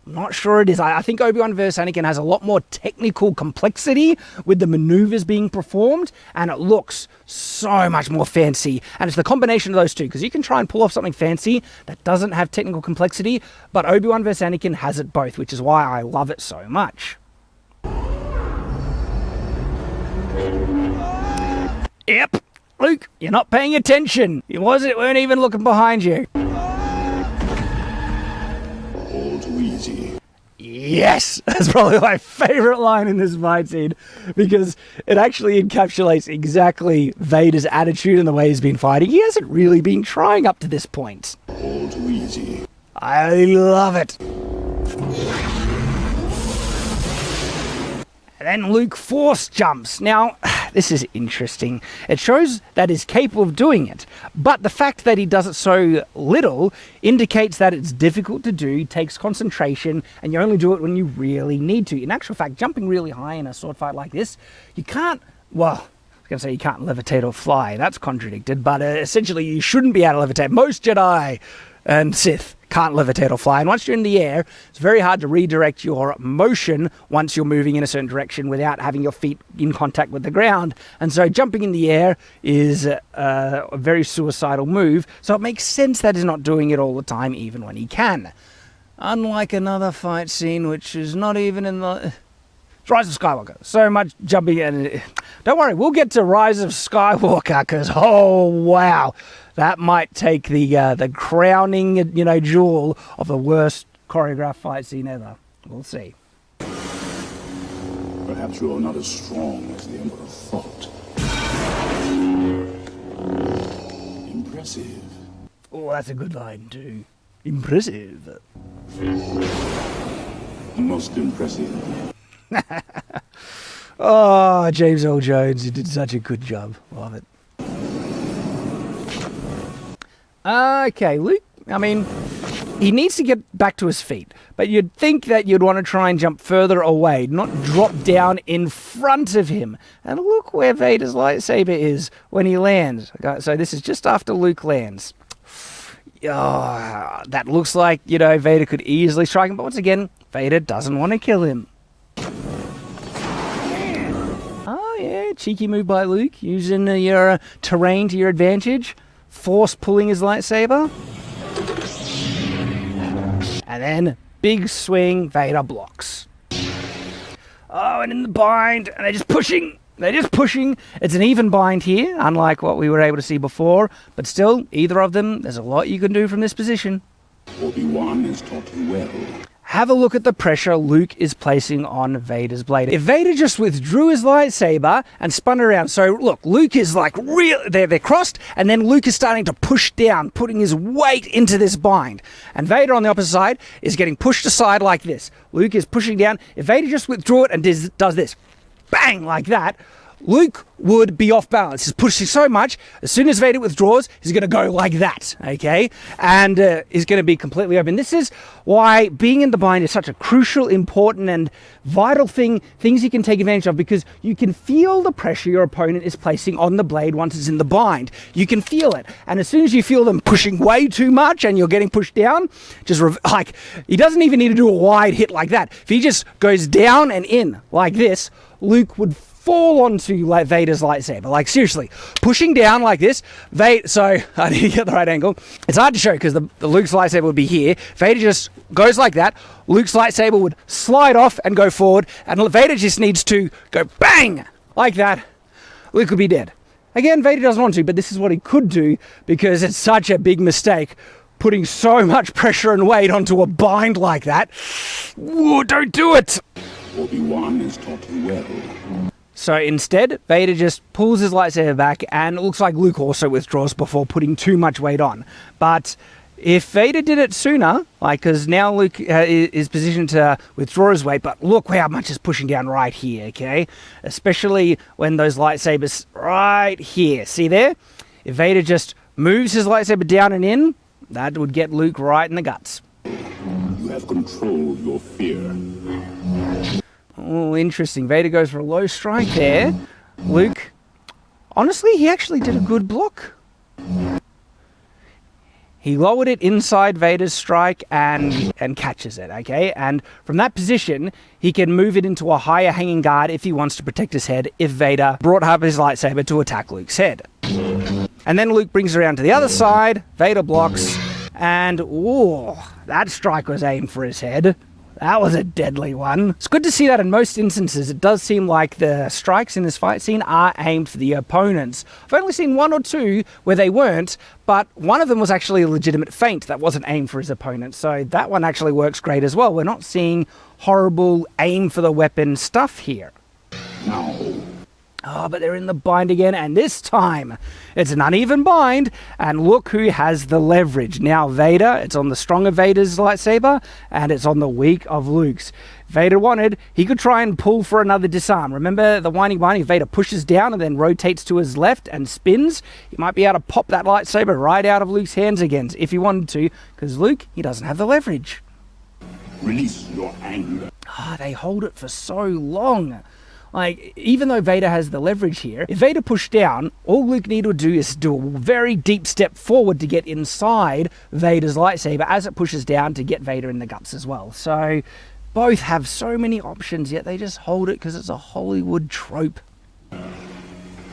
I'm not sure it is. I think Obi-Wan vs. Anakin has a lot more technical complexity with the maneuvers being performed, and it looks so much more fancy. And it's the combination of those two, because you can try and pull off something fancy that doesn't have technical complexity, but Obi-Wan vs. Anakin has it both, which is why I love it so much. Yep, Luke, you're not paying attention. You weren't even looking behind you. All too easy. Yes! That's probably my favourite line in this fight scene, because it actually encapsulates exactly Vader's attitude and the way he's been fighting. He hasn't really been trying up to this point. All too easy. I love it. And then Luke force jumps. Now, this is interesting. It shows that he's capable of doing it, but the fact that he does it so little indicates that it's difficult to do, takes concentration, and you only do it when you really need to. In actual fact, jumping really high in a sword fight like this, you can't, well, I was going to say you can't levitate or fly. That's contradicted, but essentially you shouldn't be able to levitate. Most Jedi and Sith can't levitate or fly, and once you're in the air, it's very hard to redirect your motion once you're moving in a certain direction without having your feet in contact with the ground. And so jumping in the air is a very suicidal move, so it makes sense that he's not doing it all the time, even when he can. Unlike another fight scene, which is not even in the Rise of Skywalker. So much jumping, and don't worry, we'll get to Rise of Skywalker, because oh wow, that might take the crowning, jewel of the worst choreographed fight scene ever. We'll see. Perhaps you're not as strong as the Emperor thought. Impressive. Oh, that's a good line too. Impressive. Most impressive. Oh, James Earl Jones, you did such a good job. Love it. Okay, Luke, I mean, he needs to get back to his feet, but you'd think that you'd want to try and jump further away, not drop down in front of him. And look where Vader's lightsaber is when he lands. Okay, so this is just after Luke lands. Oh, that looks like, Vader could easily strike him, but once again, Vader doesn't want to kill him. yeah, cheeky move by Luke, using your terrain to your advantage. Force pulling his lightsaber. And then, big swing, Vader blocks. Oh, and in the bind, and they're just pushing. It's an even bind here, unlike what we were able to see before. But still, either of them, there's a lot you can do from this position. Obi-Wan has taught you well. Have a look at the pressure Luke is placing on Vader's blade. If Vader just withdrew his lightsaber and spun around, so look, Luke is like they're crossed, and then Luke is starting to push down, putting his weight into this bind. And Vader on the opposite side is getting pushed aside like this. Luke is pushing down. If Vader just withdrew it and does this, bang, like that, Luke would be off balance. He's pushing so much, as soon as Vader withdraws, he's going to go like that, okay? And he's going to be completely open. This is why being in the bind is such a crucial, important, and vital things you can take advantage of, because you can feel the pressure your opponent is placing on the blade once it's in the bind. You can feel it. And as soon as you feel them pushing way too much and you're getting pushed down, just like, he doesn't even need to do a wide hit like that. If he just goes down and in like this, Luke would fall onto Vader's lightsaber. Like, seriously, pushing down like this. So I need to get the right angle. It's hard to show because the Luke's lightsaber would be here. Vader just goes like that. Luke's lightsaber would slide off and go forward, and Vader just needs to go bang like that. Luke would be dead. Again, Vader doesn't want to, but this is what he could do because it's such a big mistake putting so much pressure and weight onto a bind like that. Whoa, don't do it. Obi-Wan has taught you well. So instead, Vader just pulls his lightsaber back, and it looks like Luke also withdraws before putting too much weight on. But if Vader did it sooner, like, because now Luke is positioned to withdraw his weight, but look how much is pushing down right here, okay? Especially when those lightsabers right here, see there? If Vader just moves his lightsaber down and in, that would get Luke right in the guts. You have controlled your fear. Oh, interesting. Vader goes for a low strike there. Luke, honestly, he actually did a good block. He lowered it inside Vader's strike and catches it, okay? And from that position, he can move it into a higher hanging guard if he wants to protect his head if Vader brought up his lightsaber to attack Luke's head. And then Luke brings it around to the other side, Vader blocks, and oh, that strike was aimed for his head. That was a deadly one. It's good to see that in most instances. It does seem like the strikes in this fight scene are aimed for the opponents. I've only seen one or two where they weren't, but one of them was actually a legitimate feint that wasn't aimed for his opponent. So that one actually works great as well. We're not seeing horrible aim for the weapon stuff here. Now. Oh, but they're in the bind again, and this time it's an uneven bind, and look who has the leverage. Now Vader, it's on the stronger Vader's lightsaber, and it's on the weak of Luke's. Vader wanted, he could try and pull for another disarm. Remember the winding bind? If Vader pushes down and then rotates to his left and spins, he might be able to pop that lightsaber right out of Luke's hands again, if he wanted to, because Luke, he doesn't have the leverage. Release your anger. They hold it for so long. Like, even though Vader has the leverage here, if Vader pushed down, all Luke needed to do is do a very deep step forward to get inside Vader's lightsaber as it pushes down to get Vader in the guts as well. So, both have so many options, yet they just hold it because it's a Hollywood trope.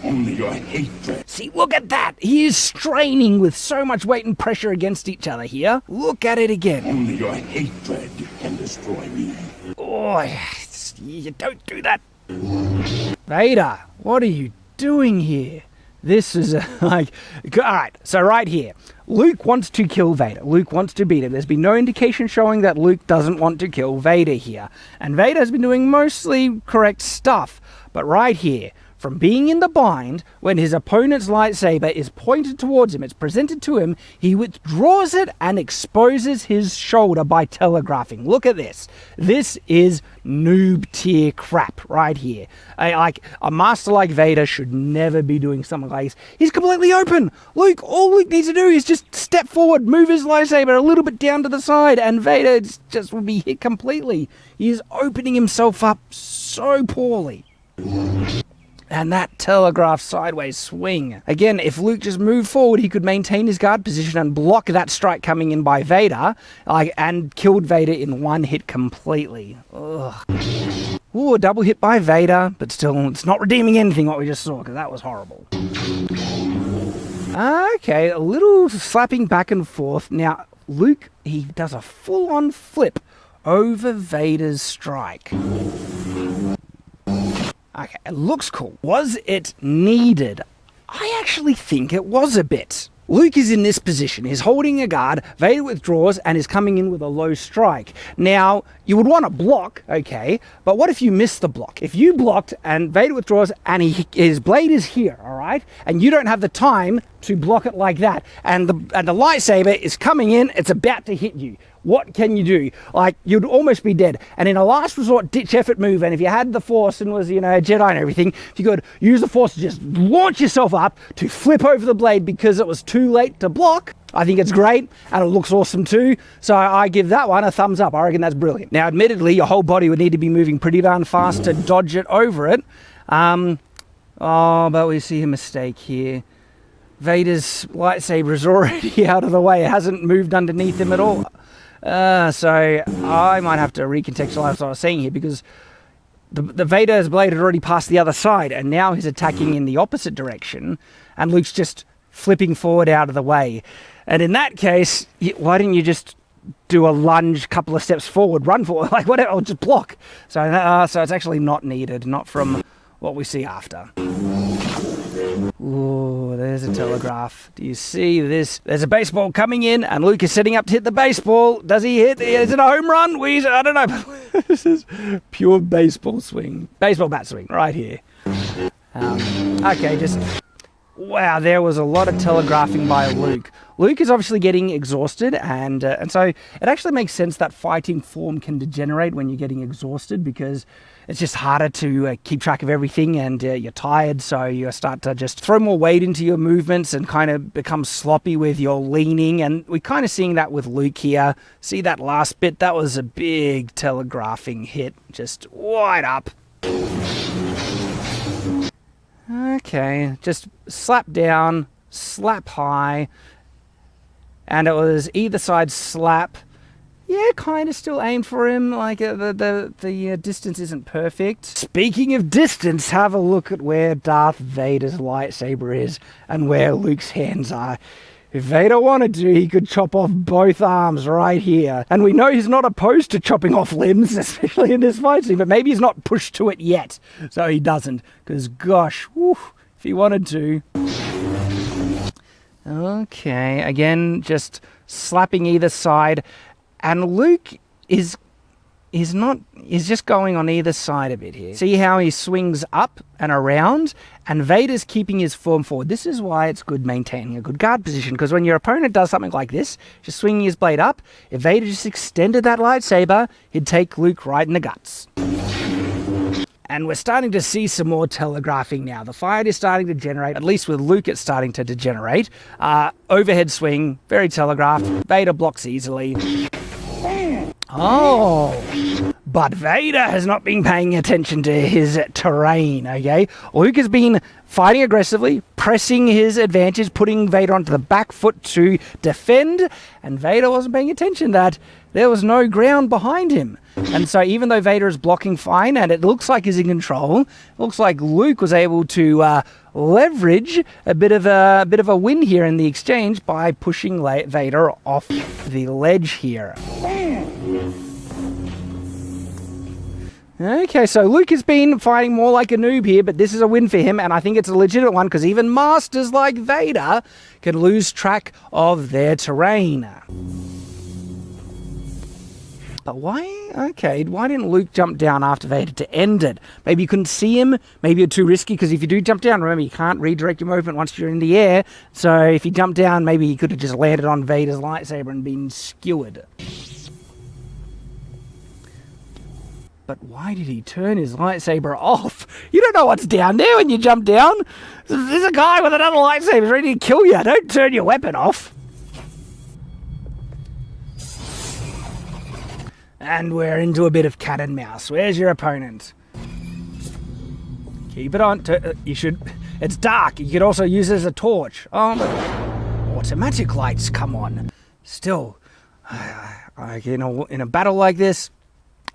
Only your hatred. See, look at that! He is straining with so much weight and pressure against each other here. Look at it again. Only your hatred can destroy me. Oh, you don't do that. Vader, what are you doing here? This is like... Alright, so right here. Luke wants to kill Vader. Luke wants to beat him. There's been no indication showing that Luke doesn't want to kill Vader here. And Vader has been doing mostly correct stuff. But right here, from being in the bind, when his opponent's lightsaber is pointed towards him, it's presented to him, he withdraws it and exposes his shoulder by telegraphing. Look at this. This is noob tier crap right here. Like, a master like Vader should never be doing something like this. He's completely open. Luke, all Luke needs to do is just step forward, move his lightsaber a little bit down to the side, and Vader just would be hit completely. He is opening himself up so poorly. And that telegraph sideways swing. Again, if Luke just moved forward, he could maintain his guard position and block that strike coming in by Vader, and killed Vader in one hit completely. Ugh. Ooh, a double hit by Vader, but still, it's not redeeming anything what we just saw, because that was horrible. Okay, a little slapping back and forth. Now, Luke, he does a full-on flip over Vader's strike. Okay, it looks cool. Was it needed? I actually think it was a bit. Luke is in this position. He's holding a guard, Vader withdraws, and is coming in with a low strike. Now, you would want to block, okay, but what if you miss the block? If you blocked and Vader withdraws and his blade is here, all right, and you don't have the time to block it like that, and the lightsaber is coming in, it's about to hit you. What can you do? Like, you'd almost be dead. And in a last resort ditch effort move, and if you had the Force and was, you know, a Jedi and everything, if you could use the Force to just launch yourself up to flip over the blade because it was too late to block, I think it's great, and it looks awesome too. So I give that one a thumbs up. I reckon that's brilliant. Now, admittedly, your whole body would need to be moving pretty darn fast to dodge it over it. But we see a mistake here. Vader's lightsaber is already out of the way. It hasn't moved underneath him at all. So I might have to recontextualize what I was saying here, because the Vader's blade had already passed the other side, and now he's attacking in the opposite direction, and Luke's just flipping forward out of the way. And in that case, why didn't you just do a lunge, couple of steps forward, run forward, like whatever, or just block? So it's actually not needed, not from what we see after. Ooh, there's a telegraph. Do you see this? There's a baseball coming in, and Luke is setting up to hit the baseball. Does he hit? Is it a home run? I don't know. This is pure baseball swing. Baseball bat swing right here. Okay, just... Wow, there was a lot of telegraphing by Luke. Luke is obviously getting exhausted, and so it actually makes sense that fighting form can degenerate when you're getting exhausted, because it's just harder to keep track of everything, and you're tired, so you start to just throw more weight into your movements and kind of become sloppy with your leaning, and we're kind of seeing that with Luke here. See that last bit? That was a big telegraphing hit, just wide up. Okay, just slap down, slap high, and it was either side slap. Yeah, kind of still aimed for him, like the distance isn't perfect. Speaking of distance, have a look at where Darth Vader's lightsaber is and where Luke's hands are. If Vader wanted to, he could chop off both arms right here. And we know he's not opposed to chopping off limbs, especially in this fight scene, but maybe he's not pushed to it yet, so he doesn't. Because, gosh, whew, if he wanted to. Okay, again, just slapping either side. And Luke is just going on either side a bit here. See how he swings up and around, and Vader's keeping his form forward. This is why it's good maintaining a good guard position, because when your opponent does something like this, just swinging his blade up, if Vader just extended that lightsaber, he'd take Luke right in the guts. And we're starting to see some more telegraphing now. The fight is starting to generate, at least with Luke it's starting to degenerate. Overhead swing, very telegraphed. Vader blocks easily. Oh, but Vader has not been paying attention to his terrain, okay? Luke has been fighting aggressively, pressing his advantage, putting Vader onto the back foot to defend, and Vader wasn't paying attention that there was no ground behind him. And so even though Vader is blocking fine and it looks like he's in control, it looks like Luke was able to leverage a bit of a win here in the exchange by pushing Vader off the ledge here. Okay, so Luke has been fighting more like a noob here, but this is a win for him, and I think it's a legitimate one, because even masters like Vader can lose track of their terrain. But why didn't Luke jump down after Vader to end it? Maybe you couldn't see him, maybe you're too risky, because if you do jump down, remember, you can't redirect your movement once you're in the air, so if you jump down, maybe he could have just landed on Vader's lightsaber and been skewered. But why did he turn his lightsaber off? You don't know what's down there when you jump down. There's a guy with another lightsaber ready to kill you. Don't turn your weapon off. And we're into a bit of cat and mouse. Where's your opponent? Keep it on. You should... It's dark. You could also use it as a torch. Oh, but automatic lights come on. Still, in a battle like this,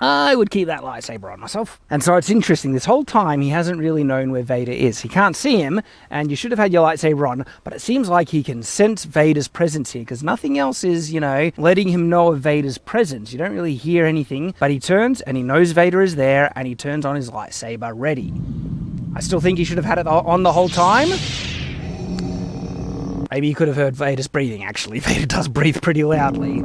I would keep that lightsaber on myself. And so it's interesting, this whole time he hasn't really known where Vader is. He can't see him, and you should have had your lightsaber on, but it seems like he can sense Vader's presence here, because nothing else is, letting him know of Vader's presence. You don't really hear anything, but he turns, and he knows Vader is there, and he turns on his lightsaber, ready. I still think he should have had it on the whole time. Maybe he could have heard Vader's breathing, actually. Vader does breathe pretty loudly.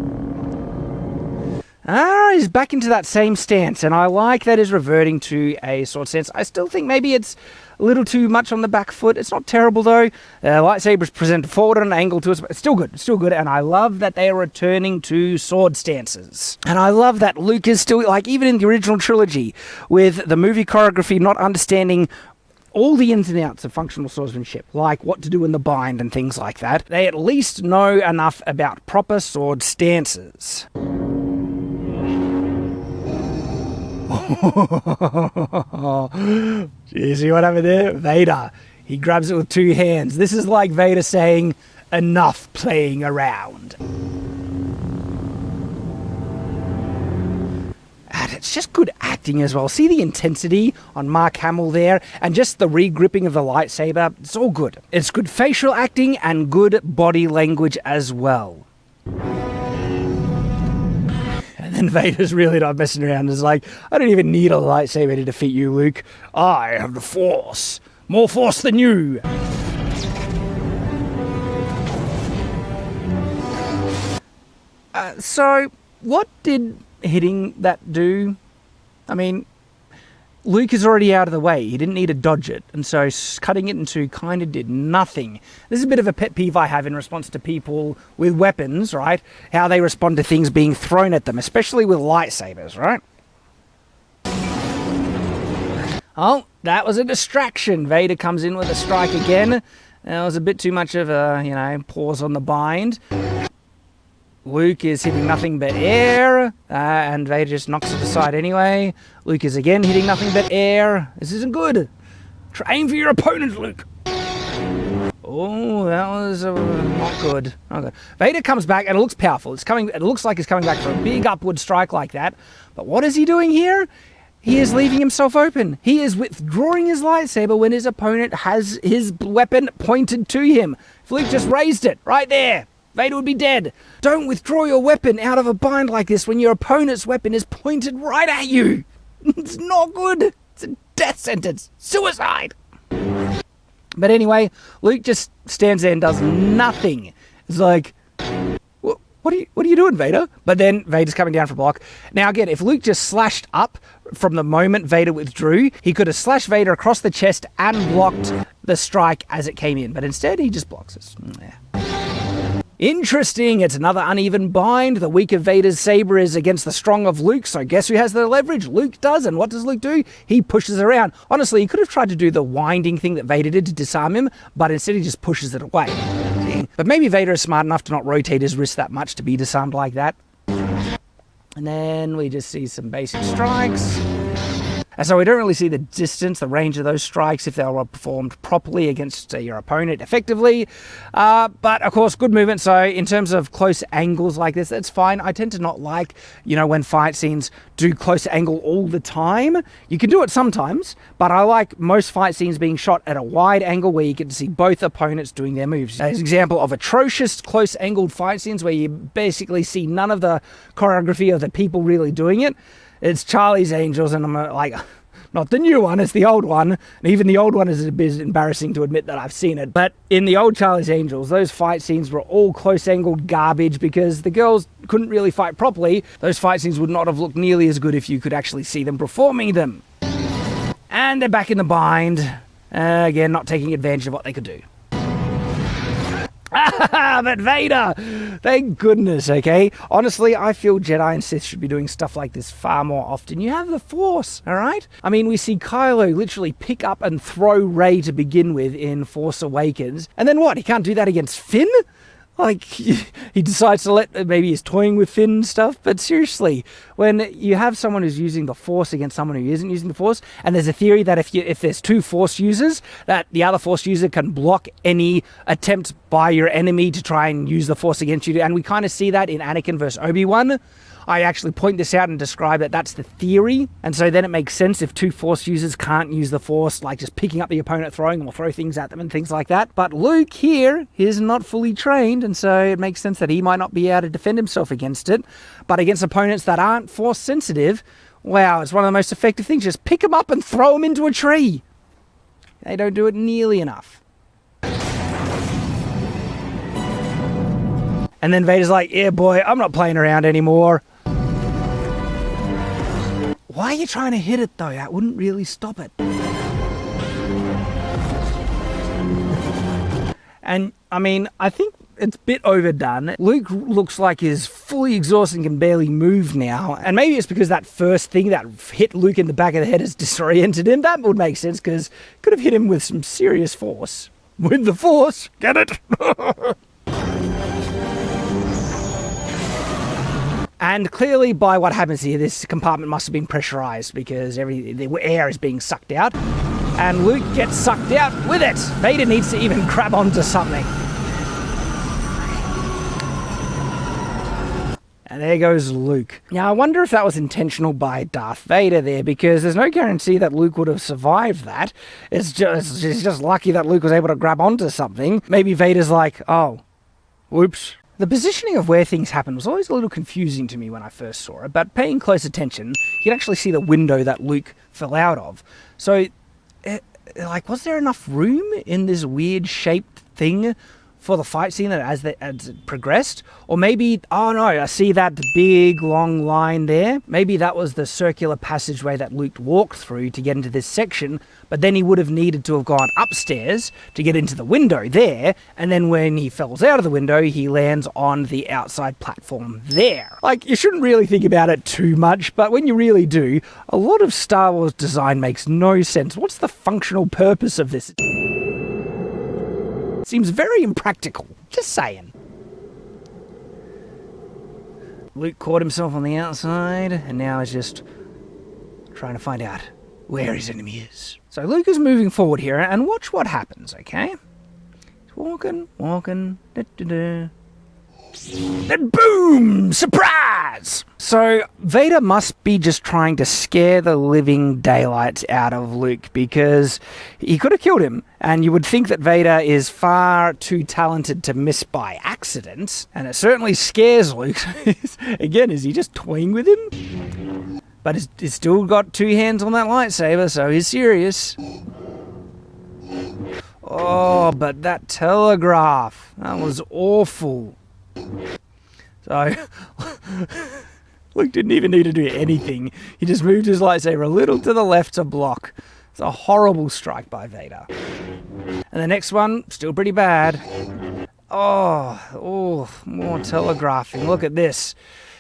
He's back into that same stance, and I like that he's reverting to a sword stance. I still think maybe it's a little too much on the back foot. It's not terrible, though. Lightsabers presented forward on an angle to us, but it's still good, and I love that they are returning to sword stances. And I love that Luke is still, even in the original trilogy, with the movie choreography not understanding all the ins and outs of functional swordsmanship, like what to do in the bind and things like that. They at least know enough about proper sword stances. You see what happened there? Vader. He grabs it with two hands. This is like Vader saying, enough playing around. And it's just good acting as well. See the intensity on Mark Hamill there, and just the re-gripping of the lightsaber. It's all good. It's good facial acting and good body language as well. And then Vader's really not messing around. It's like, I don't even need a lightsaber to defeat you, Luke. I have the Force. More Force than you. So, what did hitting that do? I mean, Luke is already out of the way. He didn't need to dodge it. And so cutting it in two kind of did nothing. This is a bit of a pet peeve I have in response to people with weapons, right? How they respond to things being thrown at them, especially with lightsabers, right? Oh, that was a distraction. Vader comes in with a strike again. That was a bit too much of a, pause on the bind. Luke is hitting nothing but air, and Vader just knocks it aside anyway. Luke is again hitting nothing but air. This isn't good. Aim for your opponent, Luke. Oh, that was not good. Not good. Vader comes back, and it looks powerful. It looks like he's coming back for a big upward strike like that. But what is he doing here? He is leaving himself open. He is withdrawing his lightsaber when his opponent has his weapon pointed to him. If Luke just raised it right there, Vader would be dead. Don't withdraw your weapon out of a bind like this when your opponent's weapon is pointed right at you. It's not good. It's a death sentence. Suicide. But anyway, Luke just stands there and does nothing. It's like, what are you doing, Vader? But then Vader's coming down for a block. Now again, if Luke just slashed up from the moment Vader withdrew, he could have slashed Vader across the chest and blocked the strike as it came in. But instead, he just blocks us. Yeah. Interesting, it's another uneven bind. The weak of Vader's saber is against the strong of Luke, so guess who has the leverage? Luke does, and what does Luke do? He pushes around. Honestly, he could have tried to do the winding thing that Vader did to disarm him, but instead he just pushes it away. But maybe Vader is smart enough to not rotate his wrist that much to be disarmed like that. And then we just see some basic strikes. And so we don't really see the distance, the range of those strikes if they were performed properly against your opponent effectively. But of course, good movement. So in terms of close angles like this, that's fine. I tend to not like, when fight scenes do close angle all the time. You can do it sometimes, but I like most fight scenes being shot at a wide angle where you get to see both opponents doing their moves. As an example of atrocious close angled fight scenes where you basically see none of the choreography of the people really doing it. It's Charlie's Angels, and I'm like, not the new one, it's the old one. And even the old one is a bit embarrassing to admit that I've seen it. But in the old Charlie's Angels, those fight scenes were all close-angled garbage because the girls couldn't really fight properly. Those fight scenes would not have looked nearly as good if you could actually see them performing them. And they're back in the bind. Again, not taking advantage of what they could do. But Vader! Thank goodness, okay? Honestly, I feel Jedi and Sith should be doing stuff like this far more often. You have the Force, alright? I mean, we see Kylo literally pick up and throw Rey to begin with in Force Awakens. And then what? He can't do that against Finn? Like, he decides to maybe he's toying with Finn and stuff, but seriously, when you have someone who's using the Force against someone who isn't using the Force, and there's a theory that if there's two Force users, that the other Force user can block any attempt by your enemy to try and use the Force against you. And we kind of see that in Anakin versus Obi-Wan. I actually point this out and describe that that's the theory. And so then it makes sense if two Force users can't use the Force, like just picking up the opponent, throwing them or throw things at them and things like that. But Luke here is not fully trained, and so it makes sense that he might not be able to defend himself against it. But against opponents that aren't Force sensitive, wow, it's one of the most effective things. Just pick them up and throw them into a tree. They don't do it nearly enough. And then Vader's like, yeah, boy, I'm not playing around anymore. Why are you trying to hit it, though? That wouldn't really stop it. And, I mean, I think it's a bit overdone. Luke looks like he's fully exhausted and can barely move now. And maybe it's because that first thing that hit Luke in the back of the head has disoriented him. That would make sense, because could have hit him with some serious force. With the Force, get it? And clearly by what happens here, this compartment must have been pressurized because the air is being sucked out. And Luke gets sucked out with it. Vader needs to even grab onto something. And there goes Luke. Now, I wonder if that was intentional by Darth Vader there, because there's no guarantee that Luke would have survived that. It's just lucky that Luke was able to grab onto something. Maybe Vader's like, oh, whoops. The positioning of where things happen was always a little confusing to me when I first saw it, but paying close attention, you can actually see the window that Luke fell out of. So, was there enough room in this weird shaped thing for the fight scene as it progressed? Or maybe, oh no, I see that big long line there. Maybe that was the circular passageway that Luke walked through to get into this section, but then he would have needed to have gone upstairs to get into the window there, and then when he falls out of the window, he lands on the outside platform there. Like, you shouldn't really think about it too much, but when you really do, a lot of Star Wars design makes no sense. What's the functional purpose of this? Seems very impractical. Just saying. Luke caught himself on the outside, and now is just trying to find out where his enemy is. So Luke is moving forward here, and watch what happens, okay? He's walking, da-da-da. Then boom! Surprise! So Vader must be just trying to scare the living daylights out of Luke, because he could have killed him, and you would think that Vader is far too talented to miss by accident, and it certainly scares Luke. Again, is he just toying with him? But he's still got two hands on that lightsaber, so he's serious. Oh, but that telegraph, that was awful. So, Luke didn't even need to do anything. He just moved his lightsaber a little to the left to block. It's a horrible strike by Vader. And the next one, still pretty bad. Oh, more telegraphing. Look at this.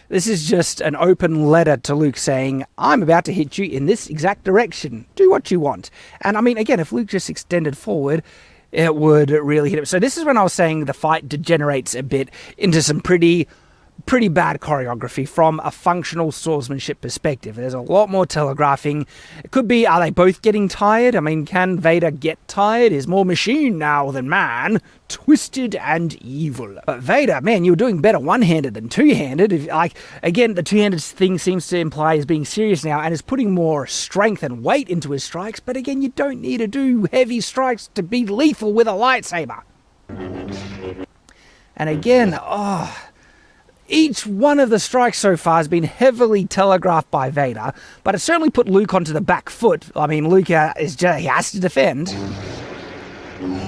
This is just an open letter to Luke saying, I'm about to hit you in this exact direction. Do what you want. And I mean, again, if Luke just extended forward, it would really hit him. So this is when I was saying the fight degenerates a bit into some pretty bad choreography from a functional swordsmanship perspective. There's a lot more telegraphing. It could be, are they both getting tired? I mean, can Vader get tired? Is more machine now than man. Twisted and evil. But Vader, man, you were doing better one-handed than two-handed. Again, the two-handed thing seems to imply he's being serious now and is putting more strength and weight into his strikes. But again, you don't need to do heavy strikes to be lethal with a lightsaber. And again, each one of the strikes so far has been heavily telegraphed by Vader, but it certainly put Luke onto the back foot. I mean, Luca he has to defend.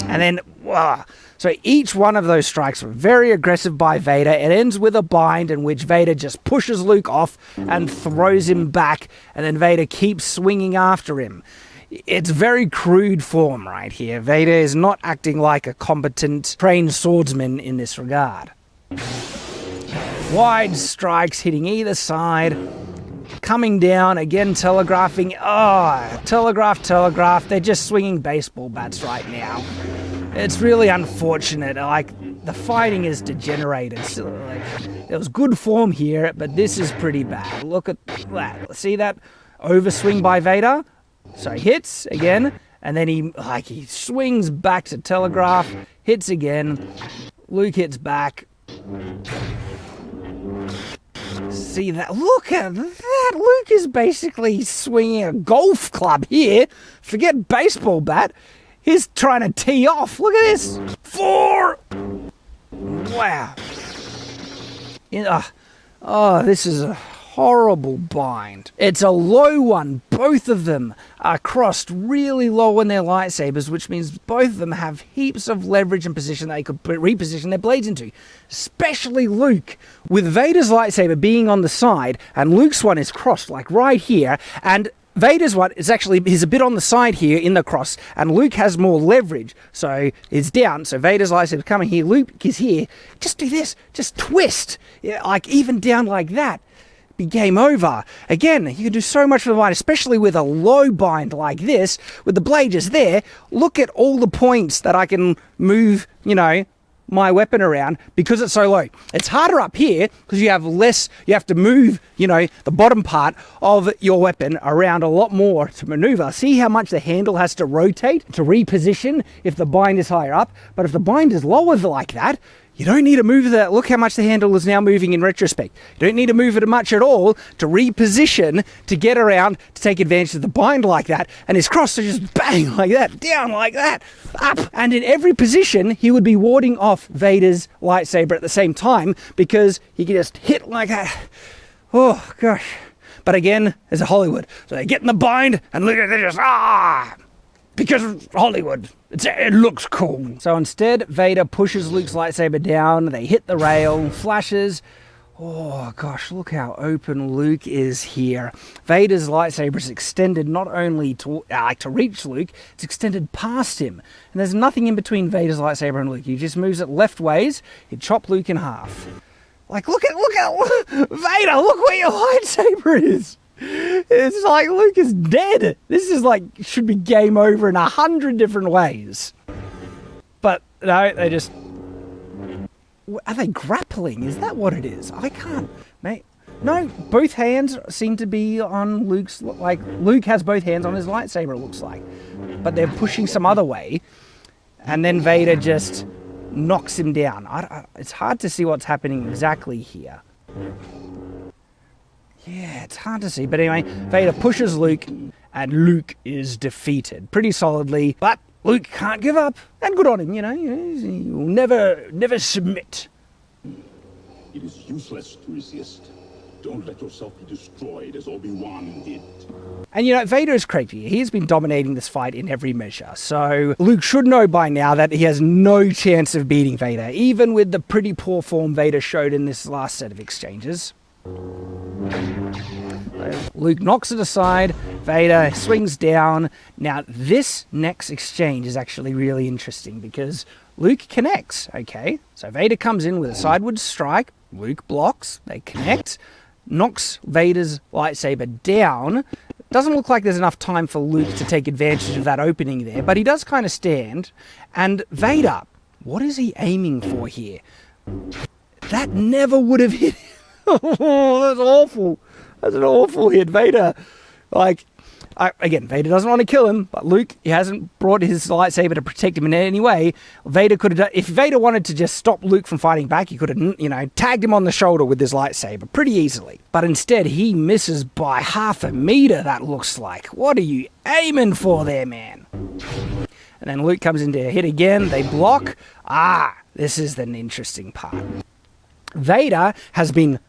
And then, so each one of those strikes were very aggressive by Vader. It ends with a bind in which Vader just pushes Luke off and throws him back, and then Vader keeps swinging after him. It's very crude form right here. Vader is not acting like a competent, trained swordsman in this regard. Wide strikes hitting either side. Coming down, again telegraphing. Telegraph. They're just swinging baseball bats right now. It's really unfortunate. The fighting is degenerated. There was good form here, but this is pretty bad. Look at that. See that overswing by Vader? So he hits again, And then he swings back to Telegraph, hits again. Luke hits back. See that? Look at that. Luke is basically swinging a golf club here. Forget baseball bat. He's trying to tee off. Look at this. 4. Wow. This is a horrible bind. It's a low one. Both of them are crossed really low on their lightsabers, which means both of them have heaps of leverage and position they could reposition their blades into. Especially Luke, with Vader's lightsaber being on the side, and Luke's one is crossed like right here, and Vader's one is he's a bit on the side here in the cross, and Luke has more leverage, so it's down. So Vader's lightsaber coming here, Luke is here. Just do this, just twist, like even down like that. Be game over. Again, you can do so much with the bind, especially with a low bind like this, with the blade just there. Look at all the points that I can move, my weapon around because it's so low. It's harder up here because you have to move, the bottom part of your weapon around a lot more to maneuver. See how much the handle has to rotate to reposition if the bind is higher up, but if the bind is lower like that, you don't need to move that. Look how much the handle is now moving in retrospect. You don't need to move it much at all to reposition, to get around, to take advantage of the bind like that. And his cross, so just bang like that, down like that, up. And in every position, he would be warding off Vader's lightsaber at the same time because he could just hit like that. Oh, gosh. But again, there's a Hollywood. So they get in the bind and look at it, just, because Hollywood, it looks cool. So instead, Vader pushes Luke's lightsaber down, they hit the rail, flashes. Oh gosh, look how open Luke is here. Vader's lightsaber is extended not only to reach Luke, it's extended past him. And there's nothing in between Vader's lightsaber and Luke. He just moves it left ways, he'd chop Luke in half. Like, look at Vader, look where your lightsaber is. It's like Luke is dead. This is should be game over in 100 different ways. But no, they just... Are they grappling? Is that what it is? I can't... Mate. No, both hands seem to be on Luke's... Luke has both hands on his lightsaber, it looks like. But they're pushing some other way. And then Vader just knocks him down. It's hard to see what's happening exactly here. Yeah, it's hard to see. But anyway, Vader pushes Luke, and Luke is defeated pretty solidly. But Luke can't give up. And good on him, he will never submit. It is useless to resist. Don't let yourself be destroyed as Obi-Wan did. And Vader is creepy. He's been dominating this fight in every measure. So Luke should know by now that he has no chance of beating Vader, even with the pretty poor form Vader showed in this last set of exchanges. Luke knocks it aside, Vader swings down. Now this next exchange is actually really interesting because Luke connects, okay? So Vader comes in with a sideward strike, Luke blocks, they connect, knocks Vader's lightsaber down. Doesn't look like there's enough time for Luke to take advantage of that opening there, but he does kind of stand. And Vader, what is he aiming for here? That never would have hit him. Oh, that's awful. That's an awful hit. Vader, Vader doesn't want to kill him, but Luke, he hasn't brought his lightsaber to protect him in any way. Vader could have done, if Vader wanted to just stop Luke from fighting back, he could have, tagged him on the shoulder with his lightsaber pretty easily. But instead, he misses by 0.5 meter, that looks like. What are you aiming for there, man? And then Luke comes in to hit again. They block. This is an interesting part. Vader has been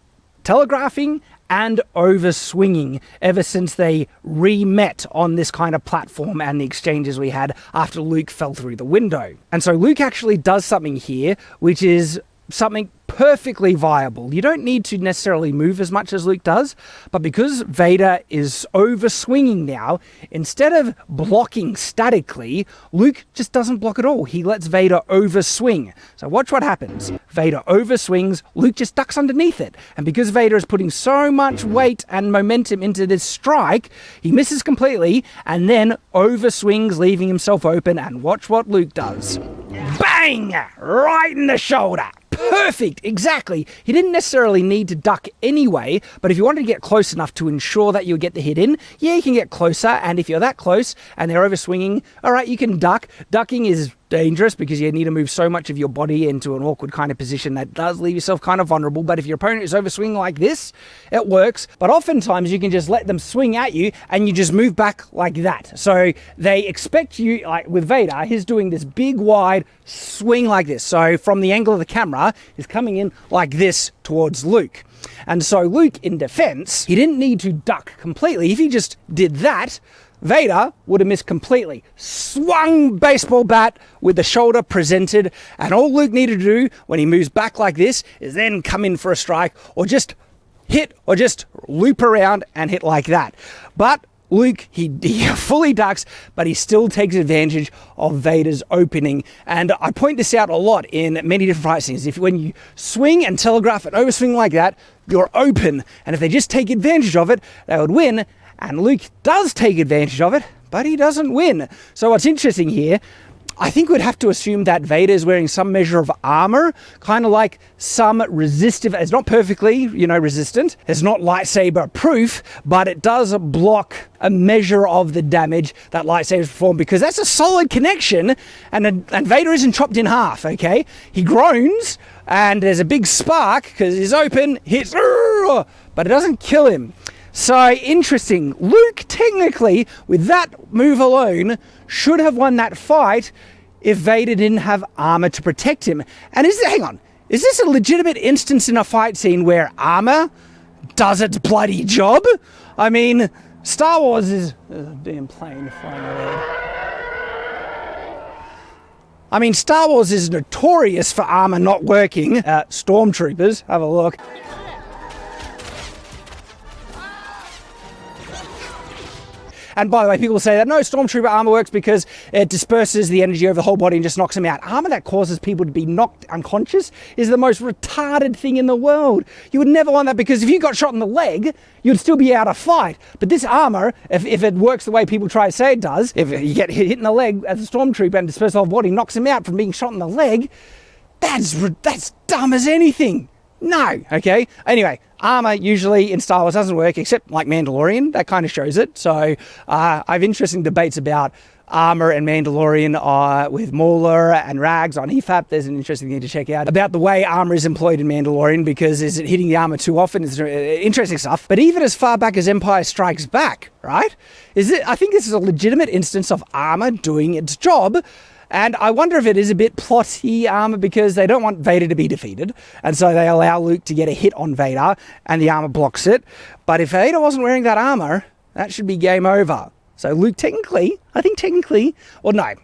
telegraphing and over-swinging ever since they re-met on this kind of platform and the exchanges we had after Luke fell through the window. And so Luke actually does something here, which is something perfectly viable. You don't need to necessarily move as much as Luke does, but because Vader is over-swinging now, instead of blocking statically, Luke just doesn't block at all. He lets Vader over-swing. So watch what happens. Vader over-swings, Luke just ducks underneath it. And because Vader is putting so much weight and momentum into this strike, he misses completely and then over-swings, leaving himself open. And watch what Luke does. Bang! Right in the shoulder. Perfect, exactly. He didn't necessarily need to duck anyway, but if you wanted to get close enough to ensure that you would get the hit in, yeah, you can get closer, and if you're that close and they're overswinging, all right, you can duck. Ducking is dangerous because you need to move so much of your body into an awkward kind of position that does leave yourself kind of vulnerable. But if your opponent is overswinging like this, it works. But oftentimes you can just let them swing at you and you just move back like that. So they expect you, like with Vader, he's doing this big wide swing like this. So from the angle of the camera, he's coming in like this towards Luke. And so Luke, in defense, he didn't need to duck completely. If he just did that, Vader would have missed completely. Swung baseball bat with the shoulder presented, and all Luke needed to do when he moves back like this is then come in for a strike or just hit or just loop around and hit like that. But Luke, he fully ducks, but he still takes advantage of Vader's opening. And I point this out a lot in many different fight scenes. When you swing and telegraph and overswing like that, you're open. And if they just take advantage of it, they would win. And Luke does take advantage of it, but he doesn't win. So what's interesting here, I think we'd have to assume that Vader is wearing some measure of armor, kind of like some resistive. It's not perfectly, resistant. It's not lightsaber proof, but it does block a measure of the damage that lightsabers perform, because that's a solid connection, and Vader isn't chopped in half, okay? He groans, and there's a big spark because he's open, hits, but it doesn't kill him. So interesting. Luke, technically, with that move alone, should have won that fight if Vader didn't have armor to protect him. And is this a legitimate instance in a fight scene where armor does its bloody job? I mean, Star Wars is... There's a damn plane flying over. I mean, Star Wars is notorious for armor not working. Stormtroopers, have a look. And by the way, people say that, no, Stormtrooper armor works because it disperses the energy over the whole body and just knocks them out. Armor that causes people to be knocked unconscious is the most retarded thing in the world. You would never want that, because if you got shot in the leg, you'd still be able to fight. But this armor, if it works the way people try to say it does, if you get hit in the leg as a Stormtrooper and disperses the whole body, knocks him out from being shot in the leg, that's dumb as anything. No, okay? Anyway, armor usually in Star Wars doesn't work, except like Mandalorian. That kind of shows it. So I have interesting debates about armor and Mandalorian with Mauler and Rags on EFAP. There's an interesting thing to check out about the way armor is employed in Mandalorian, because is it hitting the armor too often? It's interesting stuff. But even as far back as Empire Strikes Back, right? I think this is a legitimate instance of armor doing its job. And I wonder if it is a bit plotty armor, because they don't want Vader to be defeated. And so they allow Luke to get a hit on Vader and the armor blocks it. But if Vader wasn't wearing that armor, that should be game over. So Luke technically, well, no,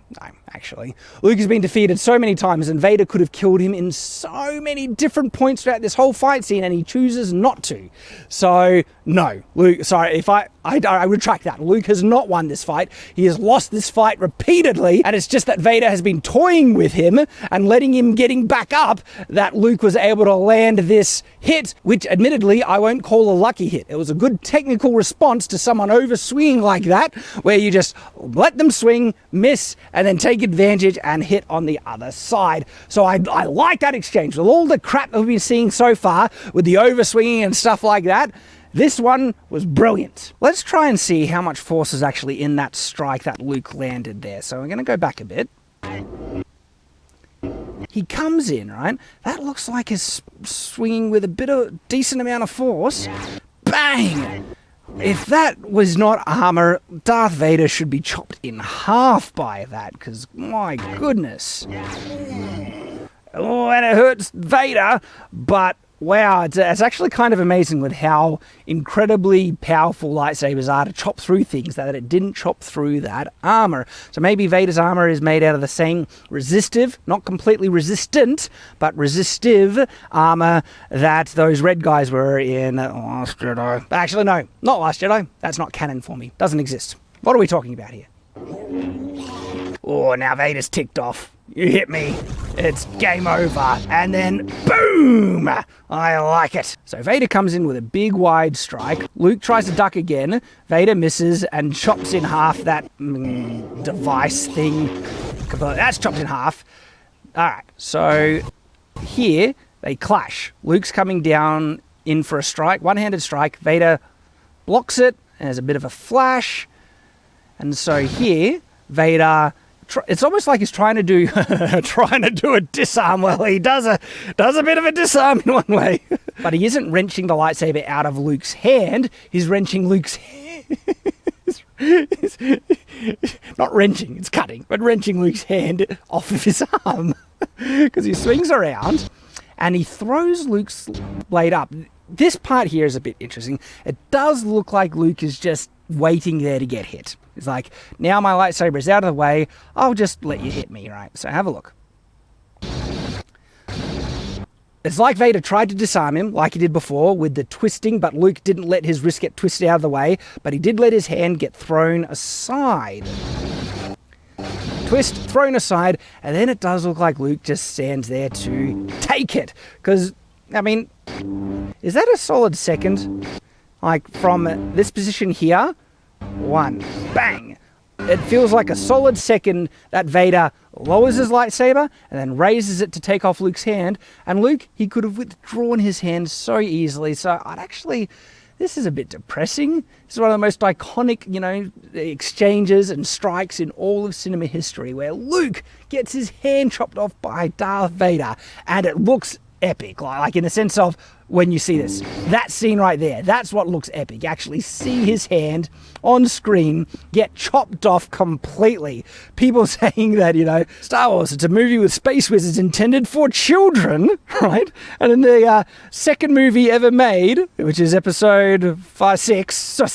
actually. Luke has been defeated so many times, and Vader could have killed him in so many different points throughout this whole fight scene, and he chooses not to. So, no. Luke, sorry, I retract that. Luke has not won this fight. He has lost this fight repeatedly, and it's just that Vader has been toying with him and letting him getting back up that Luke was able to land this hit, which admittedly I won't call a lucky hit. It was a good technical response to someone over-swinging like that, where you just let them swing, miss, and then take advantage and hit on the other side. So I like that exchange. With all the crap that we've been seeing so far with the overswinging and stuff like that, this one was brilliant. Let's try and see how much force is actually in that strike that Luke landed there. So I'm going to go back a bit. He comes in, right? That looks like he's swinging with a decent amount of force. Bang! If that was not armor, Darth Vader should be chopped in half by that, because my goodness. Oh, and it hurts Vader, but wow, it's actually kind of amazing with how incredibly powerful lightsabers are to chop through things that it didn't chop through that armor. So maybe Vader's armor is made out of the same resistive, not completely resistant, but resistive armor that those red guys were in Last Jedi. Actually, no, not Last Jedi. That's not canon for me. Doesn't exist. What are we talking about here? Oh, now Vader's ticked off. You hit me, it's game over, and then boom! I like it. So Vader comes in with a big wide strike. Luke tries to duck again. Vader misses and chops in half that device thing. That's chopped in half. Alright, so here they clash. Luke's coming down in for a strike, one-handed strike. Vader blocks it, and there's a bit of a flash. And so here, Vader, it's almost like he's trying to do a disarm. Well, he does a bit of a disarm in one way. But he isn't wrenching the lightsaber out of Luke's hand. He's wrenching Luke's hand. Not wrenching, it's cutting, but wrenching Luke's hand off of his arm. Because he swings around and he throws Luke's blade up. This part here is a bit interesting. It does look like Luke is just waiting there to get hit. It's like, now my lightsaber is out of the way, I'll just let you hit me, right? So have a look. It's like Vader tried to disarm him, like he did before, with the twisting, but Luke didn't let his wrist get twisted out of the way, but he did let his hand get thrown aside. Twist, thrown aside, and then it does look like Luke just stands there to take it. Because, I mean, is that a solid second? Like, from this position here, one, bang. It feels like a solid second that Vader lowers his lightsaber and then raises it to take off Luke's hand. And Luke, he could have withdrawn his hand so easily. So this is a bit depressing. This is one of the most iconic, exchanges and strikes in all of cinema history, where Luke gets his hand chopped off by Darth Vader. And it looks epic, like in the sense of when you see this, that scene right there, that's what looks epic. You actually see his hand on screen get chopped off completely. People saying that, Star Wars, it's a movie with space wizards intended for children, right? And in the second movie ever made, which is episode 5. Sorry, I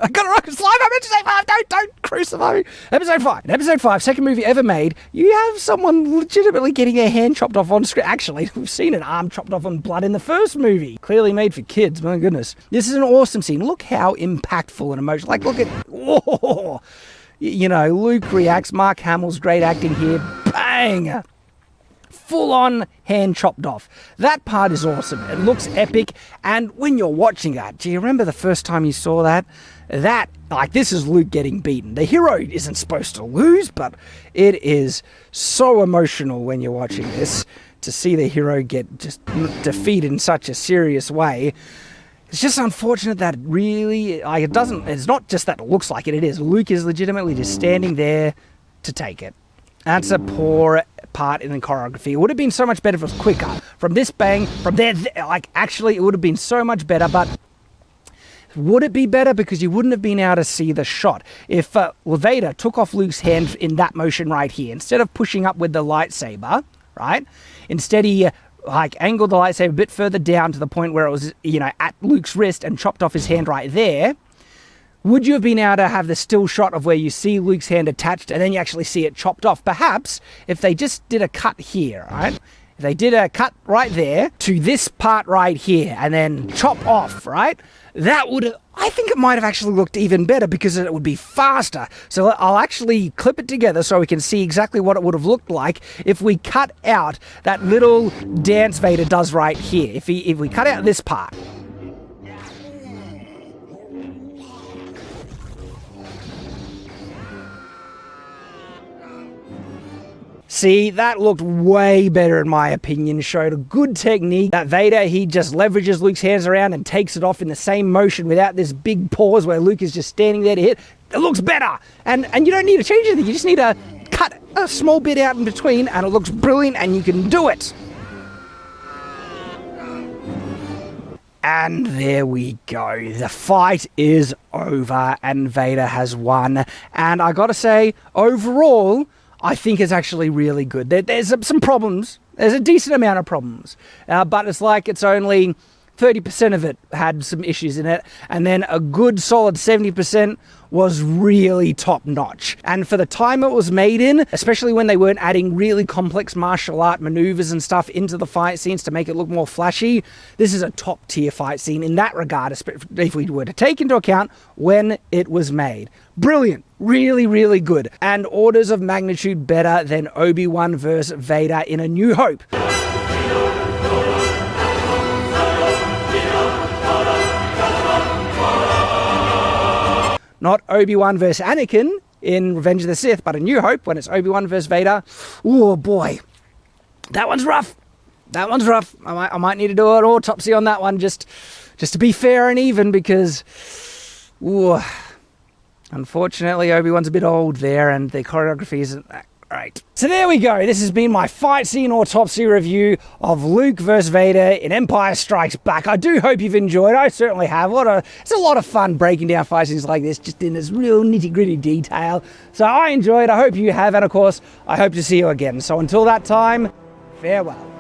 got it wrong. It's live. I meant to say 5. Don't crucify me. Episode 5. In episode 5, second movie ever made, you have someone legitimately getting their hand chopped off on screen. Actually, we've seen an arm chopped off on blood in the first movie. Clearly made for kids, my goodness. This is an awesome scene. Look how impactful and emotional. Look at, Luke reacts. Mark Hamill's great acting here. Bang! Full on hand chopped off. That part is awesome. It looks epic. And when you're watching that, do you remember the first time you saw that? This is Luke getting beaten. The hero isn't supposed to lose, but it is so emotional when you're watching this to see the hero get just defeated in such a serious way. It's just unfortunate that it really, it's not just that it looks like it, it is. Luke is legitimately just standing there to take it. That's a poor part in the choreography. It would have been so much better if it was quicker. From this bang, from there, actually it would have been so much better, but would it be better? Because you wouldn't have been able to see the shot. If Vader took off Luke's hand in that motion right here, instead of pushing up with the lightsaber, right? Instead he angled the lightsaber a bit further down to the point where it was, at Luke's wrist and chopped off his hand right there. Would you have been able to have the still shot of where you see Luke's hand attached and then you actually see it chopped off? Perhaps if they just did a cut here, right? If they did a cut right there to this part right here and then chop off, right? That would have, I think it might have actually looked even better because it would be faster. So I'll actually clip it together so we can see exactly what it would have looked like if we cut out that little dance Vader does right here. If we cut out this part. See, that looked way better in my opinion, showed a good technique. That Vader, he just leverages Luke's hands around and takes it off in the same motion without this big pause where Luke is just standing there to hit. It looks better. And you don't need to change anything, you just need to cut a small bit out in between and it looks brilliant and you can do it. And there we go. The fight is over and Vader has won. And I gotta say, overall, I think it's actually really good. There's some problems. There's a decent amount of problems. But it's only 30% of it had some issues in it. And then a good solid 70% was really top notch. And for the time it was made in, especially when they weren't adding really complex martial art maneuvers and stuff into the fight scenes to make it look more flashy, this is a top tier fight scene in that regard, if we were to take into account when it was made. Brilliant. Really, really good. And orders of magnitude better than Obi-Wan vs. Vader in A New Hope. Not Obi-Wan vs. Anakin in Revenge of the Sith, but A New Hope when it's Obi-Wan vs. Vader. Oh boy. That one's rough. That one's rough. I might need to do an autopsy on that one just to be fair and even, because ooh, unfortunately Obi-Wan's a bit old there and the choreography isn't that great. So there we go. This has been my Fight Scene Autopsy review of Luke vs. Vader in Empire Strikes Back. I do hope you've enjoyed. I certainly have. It's a lot of fun breaking down fight scenes like this, just in this real nitty-gritty detail. So I enjoyed. I hope you have, and of course, I hope to see you again. So until that time, farewell.